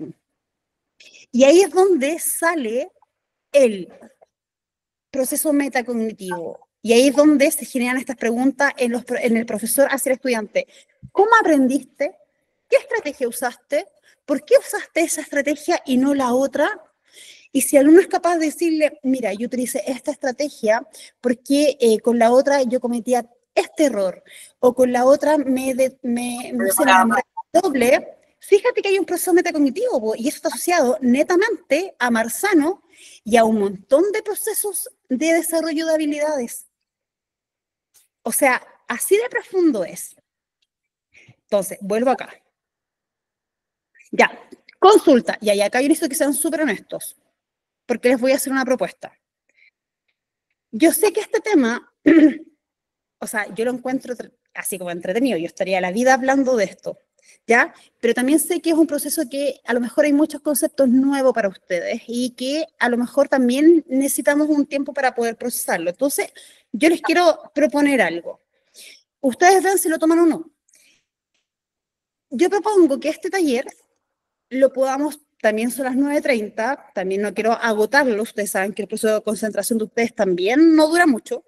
Y ahí es donde sale el proceso metacognitivo. Y ahí es donde se generan estas preguntas en el profesor hacia el estudiante. ¿Cómo aprendiste? ¿Qué estrategia usaste? ¿Por qué usaste esa estrategia y no la otra? Y si el alumno es capaz de decirle, mira, yo utilicé esta estrategia porque con la otra yo cometía este error, o con la otra me enamoré doble, fíjate que hay un proceso metacognitivo, y eso está asociado netamente a Marzano y a un montón de procesos de desarrollo de habilidades. O sea, así de profundo es. Entonces, vuelvo acá. Ya, consulta. Y acá yo necesito que sean súper honestos, porque les voy a hacer una propuesta. Yo sé que este tema, o sea, yo lo encuentro así como entretenido, yo estaría la vida hablando de esto, ¿ya? Pero también sé que es un proceso que a lo mejor hay muchos conceptos nuevos para ustedes y que a lo mejor también necesitamos un tiempo para poder procesarlo. Entonces, yo les quiero proponer algo. Ustedes ven si lo toman o no. Yo propongo que este taller lo podamos, también son las 9:30, también no quiero agotarlo, ustedes saben que el proceso de concentración de ustedes también no dura mucho.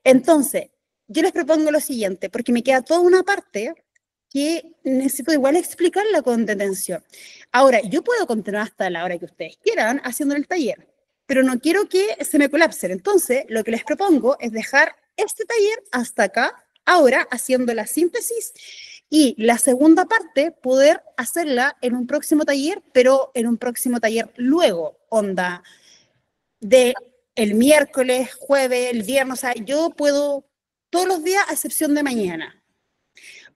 Entonces, yo les propongo lo siguiente, porque me queda toda una parte que necesito igual explicarla con detención. Ahora, yo puedo continuar hasta la hora que ustedes quieran haciendo el taller, pero no quiero que se me colapsen. Entonces, lo que les propongo es dejar este taller hasta acá, ahora haciendo la síntesis, y la segunda parte poder hacerla en un próximo taller, pero en un próximo taller luego, onda, de el miércoles, jueves, el viernes, o sea, yo puedo todos los días a excepción de mañana.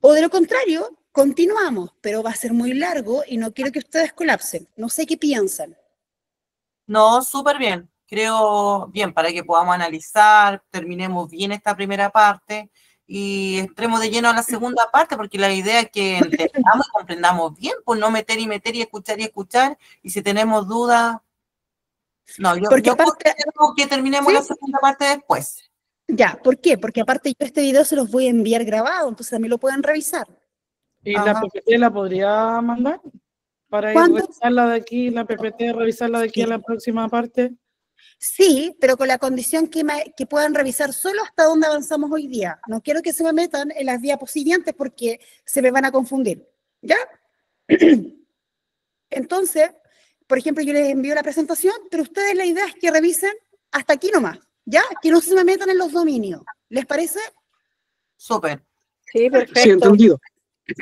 O de lo contrario, continuamos, pero va a ser muy largo y no quiero que ustedes colapsen. No sé qué piensan. No, súper bien. Creo bien para que podamos analizar, terminemos bien esta primera parte y entremos de lleno a la segunda parte, porque la idea es que entendamos y comprendamos bien, pues no meter y meter y escuchar, y si tenemos dudas, no, yo aparte, creo que terminemos la segunda parte después. Ya, ¿por qué? Porque aparte yo este video se los voy a enviar grabado, entonces también lo pueden revisar. ¿Y la PPT la podría mandar? Para ir revisarla de aquí, la PPT, revisarla de aquí a la próxima parte. Sí, pero con la condición que puedan revisar solo hasta donde avanzamos hoy día. No quiero que se me metan en las diapos siguientes porque se me van a confundir. ¿Ya? Entonces, por ejemplo, yo les envío la presentación, pero ustedes la idea es que revisen hasta aquí nomás. ¿Ya? Que no se me metan en los dominios. ¿Les parece? Súper. Sí, perfecto. Sí, entendido.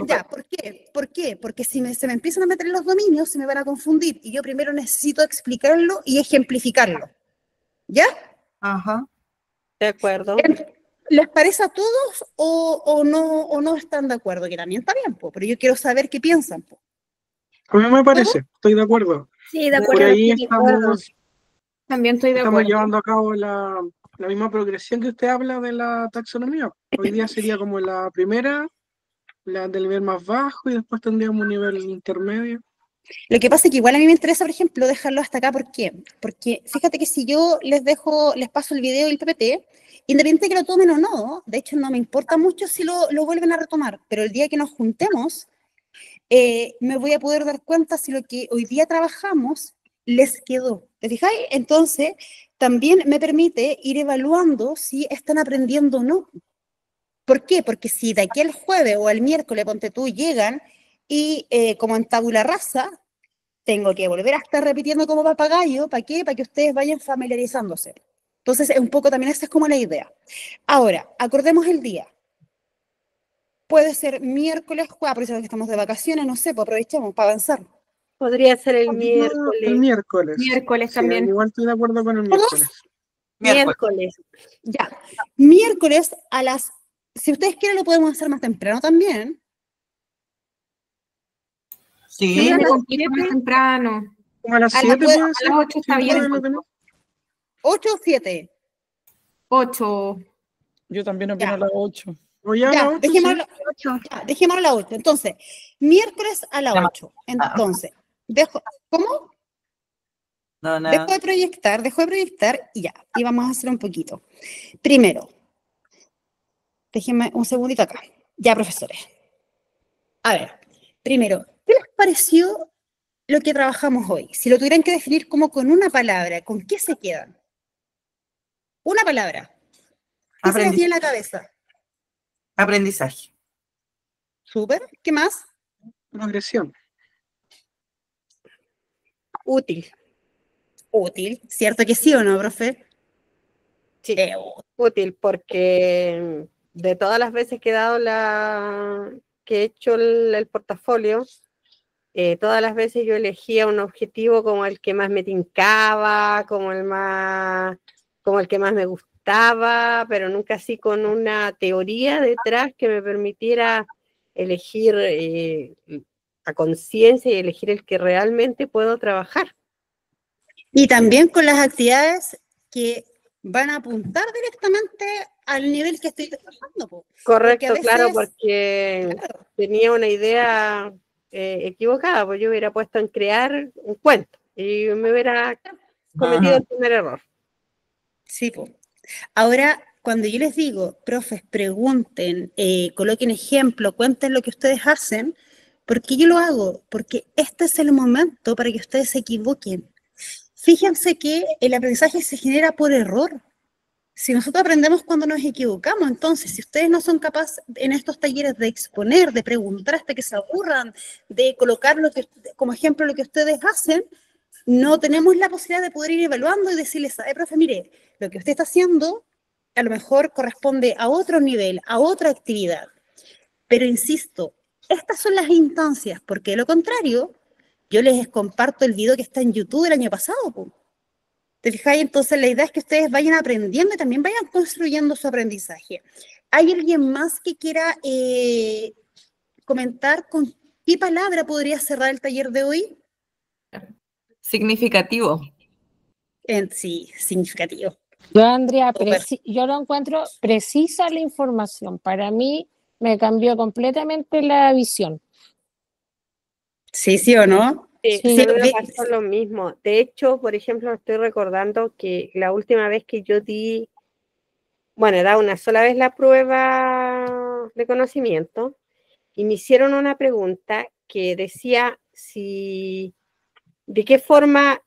Ya, ¿por qué? ¿Por qué? Porque si se me empiezan a meter en los dominios, se me van a confundir. Y yo primero necesito explicarlo y ejemplificarlo. ¿Ya? Ajá. De acuerdo. ¿Les parece a todos o no están de acuerdo? Que también está bien, po, pero yo quiero saber qué piensan. Po. A mí me parece, estoy de acuerdo. Sí, de acuerdo. Por ahí estoy de acuerdo. También estoy de estamos acuerdo. llevando a cabo la misma progresión que usted habla de la taxonomía. Hoy día sería como la primera, la del nivel más bajo, y después tendríamos un nivel intermedio. Lo que pasa es que igual a mí me interesa, por ejemplo, dejarlo hasta acá. ¿Por qué? Porque fíjate que si yo les paso el video y el PPT, independiente de que lo tomen o no, de hecho no me importa mucho si lo vuelven a retomar, pero el día que nos juntemos, me voy a poder dar cuenta si lo que hoy día trabajamos les quedó. ¿Te fijáis? Entonces, también me permite ir evaluando si están aprendiendo o no. ¿Por qué? Porque si de aquí al jueves o al miércoles, ponte tú, llegan y como en tabula rasa, tengo que volver a estar repitiendo como papagayo. ¿Para qué? Para que ustedes vayan familiarizándose. Entonces, un poco también esa es como la idea. Ahora, acordemos el día. Puede ser miércoles, jueves, por eso que estamos de vacaciones, no sé, pues aprovechemos para avanzar. Podría ser el miércoles. El miércoles. Miércoles Sí, también. igual estoy de acuerdo con el miércoles. Miércoles. Ya. Miércoles a las... Si ustedes quieren lo podemos hacer más temprano también. Sí. Sí, me complica más temprano. Como a las A 7 las puede ser. 8 está Sí, bien. puede, lo tenemos. 8 o 7. 8. Yo también opino Ya. a las 8. O ya a Ya, las 8, dejémoslo, dejémoslo a las 8. Entonces, miércoles a las 8. Entonces, ¿cómo? No, no. Dejo de proyectar y ya. Y vamos a hacer un poquito. Primero, déjenme un segundito acá. Ya, profesores. A ver, primero, ¿qué les pareció lo que trabajamos hoy? Si lo tuvieran que definir como con una palabra, ¿con qué se quedan? Una palabra. ¿Qué se les viene en la cabeza? Aprendizaje. Súper. ¿Qué más? progresión. Útil. Útil. ¿Cierto que sí o no, profe? Sí, útil, porque de todas las veces que he dado que he hecho el portafolio, todas las veces yo elegía un objetivo como el que más me tincaba, como el que más gustaba, pero nunca así con una teoría detrás que me permitiera elegir a conciencia y elegir el que realmente puedo trabajar. Y también con las actividades que van a apuntar directamente al nivel que estoy trabajando. Po. Correcto, veces, claro, porque tenía una idea equivocada, pues yo hubiera puesto en crear un cuento y me hubiera cometido el primer error. Sí, pues. Ahora, cuando yo les digo, profes, pregunten, coloquen ejemplo, cuenten lo que ustedes hacen, ¿por qué yo lo hago? Porque este es el momento para que ustedes se equivoquen. Fíjense que el aprendizaje se genera por error. Si nosotros aprendemos cuando nos equivocamos, entonces, si ustedes no son capaces en estos talleres de exponer, de preguntar hasta que se aburran, de colocar como ejemplo lo que ustedes hacen, no tenemos la posibilidad de poder ir evaluando y decirles, profe, mire, lo que usted está haciendo a lo mejor corresponde a otro nivel, a otra actividad. Pero insisto, estas son las instancias, porque de lo contrario, yo les comparto el video que está en YouTube del año pasado, po. ¿Te fijáis? Entonces la idea es que ustedes vayan aprendiendo y también vayan construyendo su aprendizaje. ¿Hay alguien más que quiera comentar con qué palabra podría cerrar el taller de hoy? Significativo. Sí, significativo. Yo, Andrea, yo lo encuentro precisa la información. Para mí me cambió completamente la visión. Sí, sí o no. Sí, me pasó lo mismo. De hecho, por ejemplo, estoy recordando que la última vez que yo he dado una sola vez la prueba de conocimiento y me hicieron una pregunta que decía de qué forma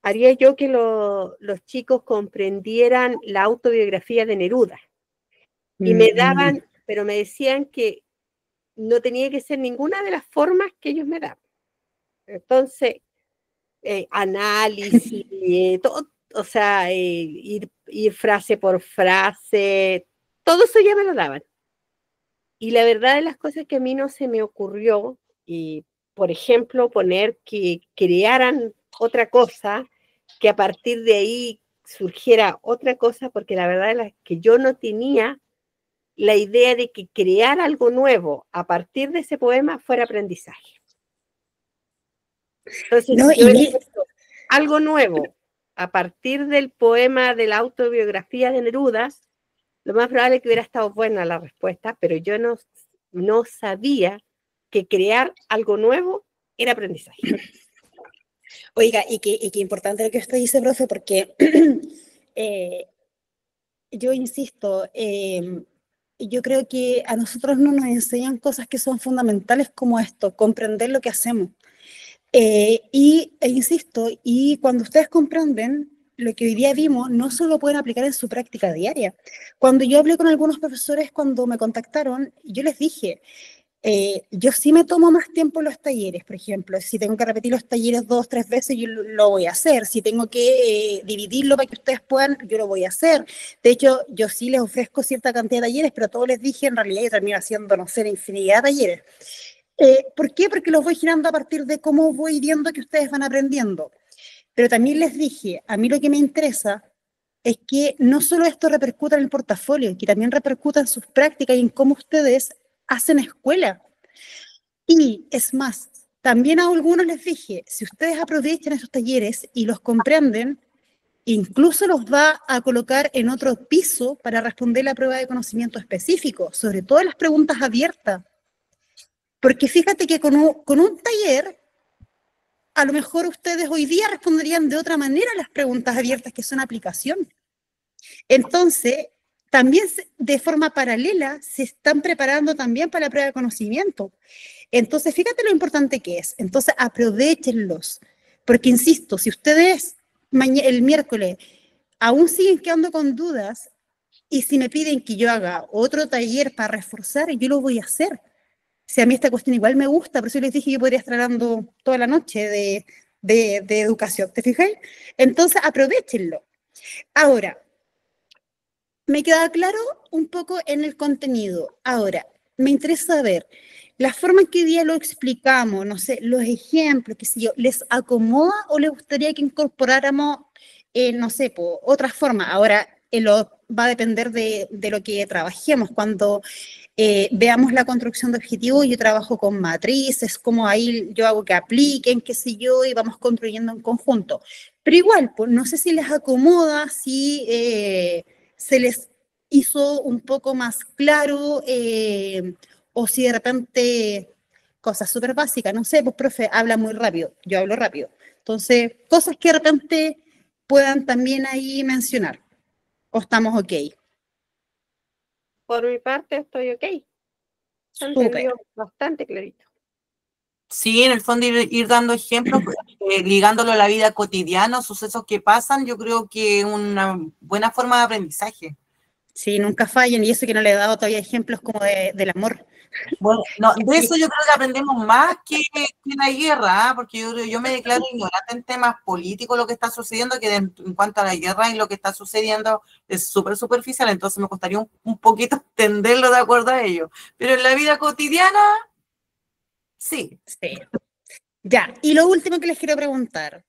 haría yo que los chicos comprendieran la autobiografía de Neruda. Y me decían que no tenía que ser ninguna de las formas que ellos me daban. Entonces, análisis, todo, o sea, ir frase por frase, todo eso ya me lo daban. Y la verdad de las cosas que a mí no se me ocurrió, y por ejemplo, poner que crearan otra cosa, que a partir de ahí surgiera otra cosa, porque la verdad es que yo no tenía la idea de que crear algo nuevo a partir de ese poema fuera aprendizaje. Entonces, no, si yo hubiera hecho algo nuevo a partir del poema de la autobiografía de Neruda, lo más probable es que hubiera estado buena la respuesta, pero yo no sabía que crear algo nuevo era aprendizaje. Oiga, y qué importante lo que usted dice, profe, porque yo insisto, yo creo que a nosotros no nos enseñan cosas que son fundamentales como esto, comprender lo que hacemos. Insisto, y cuando ustedes comprenden lo que hoy día vimos, no solo lo pueden aplicar en su práctica diaria. Cuando yo hablé con algunos profesores, cuando me contactaron, yo les dije, yo sí me tomo más tiempo en los talleres, por ejemplo, si tengo que repetir los talleres 2 o 3 veces, yo lo voy a hacer, si tengo que dividirlo para que ustedes puedan, yo lo voy a hacer. De hecho, yo sí les ofrezco cierta cantidad de talleres, pero a todos les dije, en realidad yo termino haciendo, no sé, infinidad de talleres. ¿Por qué? Porque los voy girando a partir de cómo voy viendo que ustedes van aprendiendo. Pero también les dije, a mí lo que me interesa es que no solo esto repercuta en el portafolio, que también repercuta en sus prácticas y en cómo ustedes hacen escuela. Y es más, también a algunos les dije, si ustedes aprovechan esos talleres y los comprenden, incluso los va a colocar en otro piso para responder la prueba de conocimiento específico, sobre todo las preguntas abiertas. Porque fíjate que con un taller, a lo mejor ustedes hoy día responderían de otra manera las preguntas abiertas que son aplicación. Entonces, también de forma paralela se están preparando también para la prueba de conocimiento. Entonces, fíjate lo importante que es. Entonces, aprovéchenlos. Porque, insisto, si ustedes el miércoles aún siguen quedando con dudas y si me piden que yo haga otro taller para reforzar, yo lo voy a hacer. Si a mí esta cuestión igual me gusta, por eso les dije que yo podría estar hablando toda la noche de educación, ¿te fijáis? Entonces, aprovechenlo. Ahora, me queda claro un poco en el contenido. Ahora, me interesa saber, la forma en que hoy día lo explicamos, no sé, los ejemplos, qué sé yo, ¿les acomoda o les gustaría que incorporáramos, no sé, otra forma? Ahora, va a depender de lo que trabajemos. Cuando veamos la construcción de objetivos, yo trabajo con matrices, como ahí yo hago que apliquen, qué sé yo, y vamos construyendo en conjunto. Pero igual, pues no sé si les acomoda, si se les hizo un poco más claro, o si de repente cosas súper básicas, no sé, pues profe, habla muy rápido, yo hablo rápido. Entonces, cosas que de repente puedan también ahí mencionar. ¿O estamos ok? Por mi parte estoy ok. Se Súper. entendió bastante clarito. Sí, en el fondo ir dando ejemplos, ligándolo a la vida cotidiana, sucesos que pasan, yo creo que es una buena forma de aprendizaje. Sí, nunca fallen, y eso que no le he dado todavía ejemplos como del amor. Bueno, no, de eso yo creo que aprendemos más que la guerra, porque yo me declaro ignorante en temas políticos, lo que está sucediendo, que en cuanto a la guerra y lo que está sucediendo es súper superficial, entonces me costaría un poquito entenderlo de acuerdo a ello. Pero en la vida cotidiana, sí. Sí. Ya, y lo último que les quiero preguntar.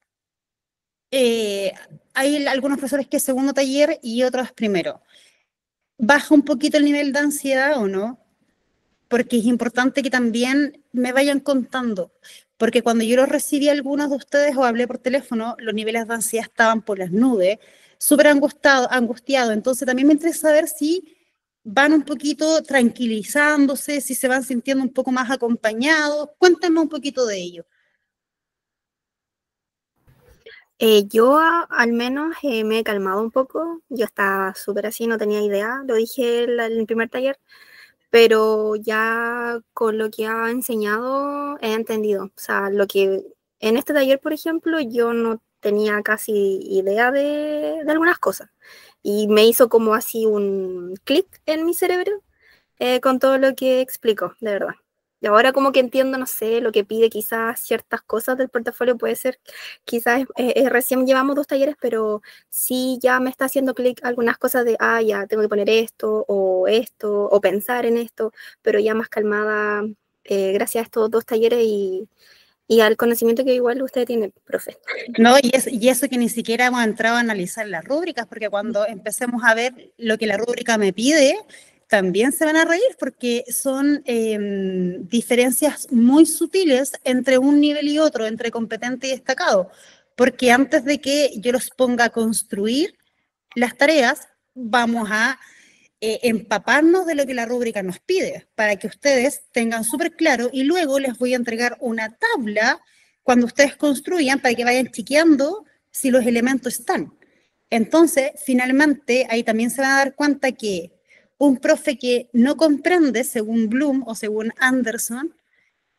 Hay algunos profesores que es segundo taller y otros primero. ¿Baja un poquito el nivel de ansiedad o no? Porque es importante que también me vayan contando, porque cuando yo los recibí a algunos de ustedes o hablé por teléfono, los niveles de ansiedad estaban por las nubes, súper angustiado. Entonces también me interesa saber si van un poquito tranquilizándose, si se van sintiendo un poco más acompañados. Cuéntenme un poquito de ello. Yo al menos me he calmado un poco. Yo estaba súper así, no tenía idea. Lo dije en el primer taller, pero ya con lo que ha enseñado he entendido. O sea, lo que en este taller, por ejemplo, yo no tenía casi idea de algunas cosas. Y me hizo como así un clic en mi cerebro con todo lo que explicó, de verdad. Y ahora como que entiendo, no sé, lo que pide quizás ciertas cosas del portafolio, puede ser, quizás recién llevamos 2 talleres, pero sí ya me está haciendo clic algunas cosas de, ya tengo que poner esto, o pensar en esto, pero ya más calmada gracias a estos 2 talleres y al conocimiento que igual usted tiene, profe. No, y eso que ni siquiera hemos entrado a analizar las rúbricas, porque cuando empecemos a ver lo que la rúbrica me pide, también se van a reír, porque son diferencias muy sutiles entre un nivel y otro, entre competente y destacado. Porque antes de que yo los ponga a construir las tareas, vamos a empaparnos de lo que la rúbrica nos pide, para que ustedes tengan súper claro, y luego les voy a entregar una tabla cuando ustedes construyan para que vayan chequeando si los elementos están. Entonces, finalmente, ahí también se van a dar cuenta que un profe que no comprende, según Bloom o según Anderson,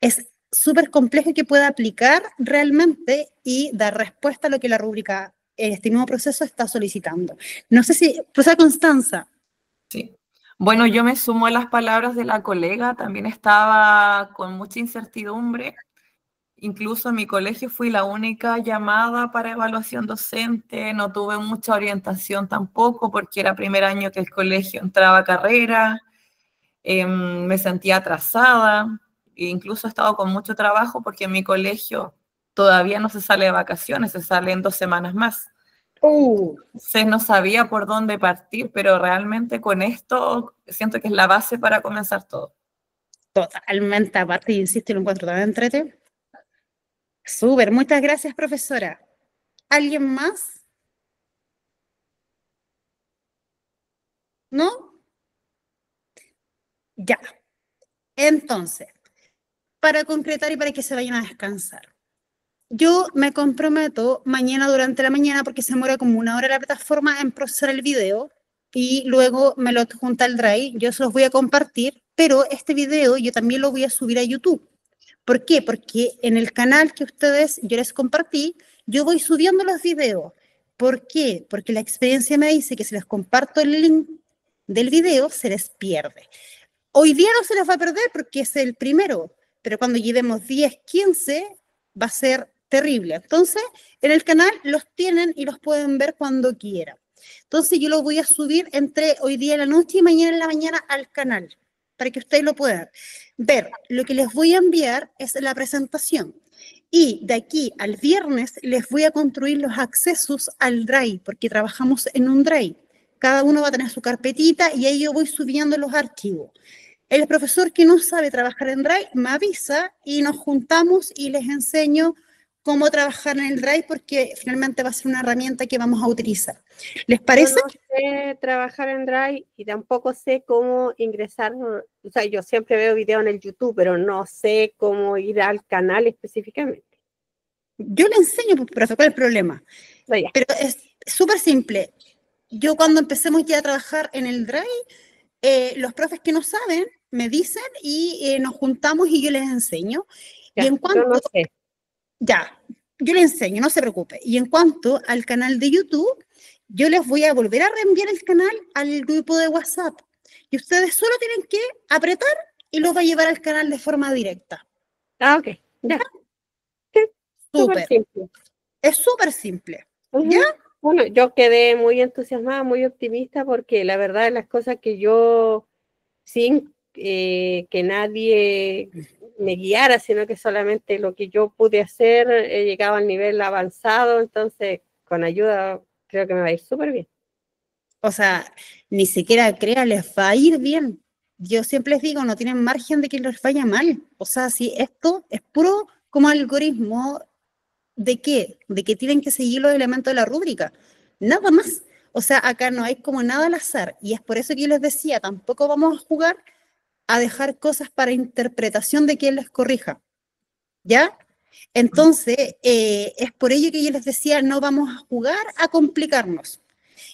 es súper complejo que pueda aplicar realmente y dar respuesta a lo que la rúbrica, este nuevo proceso, está solicitando. No sé si, profesora Constanza. Sí. Bueno, yo me sumo a las palabras de la colega, también estaba con mucha incertidumbre. Incluso en mi colegio fui la única llamada para evaluación docente, no tuve mucha orientación tampoco porque era primer año que el colegio entraba a carrera, me sentía atrasada e incluso he estado con mucho trabajo porque en mi colegio todavía no se sale de vacaciones, se sale en 2 semanas más. Entonces no sabía por dónde partir, pero realmente con esto siento que es la base para comenzar todo. Totalmente, aparte, insisto, lo encuentro tan entretenido. Súper, muchas gracias, profesora. ¿Alguien más? ¿No? Ya. Entonces, para concretar y para que se vayan a descansar, yo me comprometo mañana durante la mañana, porque se demora como 1 hora la plataforma en procesar el video y luego me lo adjunta al Drive. Yo se los voy a compartir, pero este video yo también lo voy a subir a YouTube. ¿Por qué? Porque en el canal que yo les compartí, yo voy subiendo los videos. ¿Por qué? Porque la experiencia me dice que si les comparto el link del video, se les pierde. Hoy día no se les va a perder porque es el primero, pero cuando llevemos 10, 15, va a ser terrible. Entonces, en el canal los tienen y los pueden ver cuando quieran. Entonces, yo lo voy a subir entre hoy día en la noche y mañana en la mañana al canal, para que ustedes lo puedan ver. Lo que les voy a enviar es la presentación. Y de aquí al viernes les voy a construir los accesos al Drive, porque trabajamos en un Drive. Cada uno va a tener su carpetita y ahí yo voy subiendo los archivos. El profesor que no sabe trabajar en Drive me avisa y nos juntamos y les enseño cómo trabajar en el Drive porque finalmente va a ser una herramienta que vamos a utilizar. ¿Les parece? Yo no sé trabajar en Drive y tampoco sé cómo ingresar, o sea, yo siempre veo videos en el YouTube, pero no sé cómo ir al canal específicamente. Yo le enseño, profe, ¿cuál es el problema? Vaya. Pero es súper simple. Yo cuando empecemos ya a trabajar en el Drive, los profes que no saben me dicen y nos juntamos y yo les enseño. Ya, y en cuanto, yo no sé. ya, yo les enseño, no se preocupe. Y en cuanto al canal de YouTube, yo les voy a volver a reenviar el canal al grupo de WhatsApp. Y ustedes solo tienen que apretar y los va a llevar al canal de forma directa. Ah, ok, ya. Súper Súper. simple. Es súper simple. Ujú. ¿Ya? Bueno, yo quedé muy entusiasmada, muy optimista, porque la verdad las cosas que yo, sin que nadie me guiara, sino que solamente lo que yo pude hacer, he llegado al nivel avanzado, entonces con ayuda creo que me va a ir súper bien. O sea, ni siquiera crea, les va a ir bien. Yo siempre les digo, no tienen margen de que les vaya mal. O sea, si esto es puro como algoritmo, ¿de qué? De que tienen que seguir los elementos de la rúbrica. Nada más. O sea, acá no hay como nada al azar. Y es por eso que yo les decía, tampoco vamos a jugar a dejar cosas para interpretación de quien les corrija. ¿Ya? Entonces, es por ello que yo les decía, no vamos a jugar a complicarnos.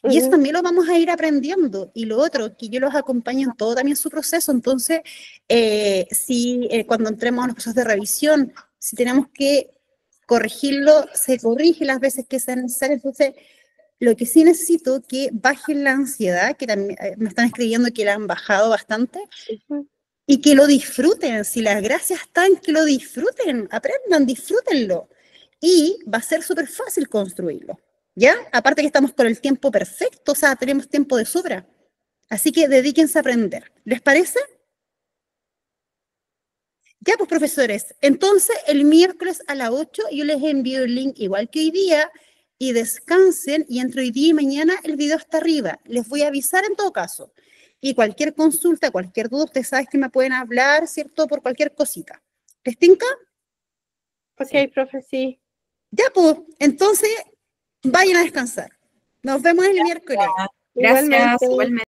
Y eso también lo vamos a ir aprendiendo. Y lo otro, que yo los acompaño en todo también su proceso. Entonces, cuando entremos a los procesos de revisión, si tenemos que corregirlo, se corrige las veces que sea necesario. Entonces, lo que sí necesito que bajen la ansiedad, que también me están escribiendo que la han bajado bastante, y que lo disfruten. Si las gracias están, que lo disfruten, aprendan, disfrútenlo. Y va a ser súper fácil construirlo. ¿Ya? Aparte que estamos con el tiempo perfecto, o sea, tenemos tiempo de sobra. Así que dedíquense a aprender. ¿Les parece? Ya, pues, profesores. Entonces, el miércoles a las 8 yo les envío el link igual que hoy día y descansen y entre hoy día y mañana el video está arriba. Les voy a avisar en todo caso. Y cualquier consulta, cualquier duda, ustedes saben que me pueden hablar, ¿cierto? Por cualquier cosita. ¿Les tinca? Ok, profe, sí. Ya, pues, entonces, vayan a descansar. Nos vemos el miércoles. Gracias, Igualmente. igualmente.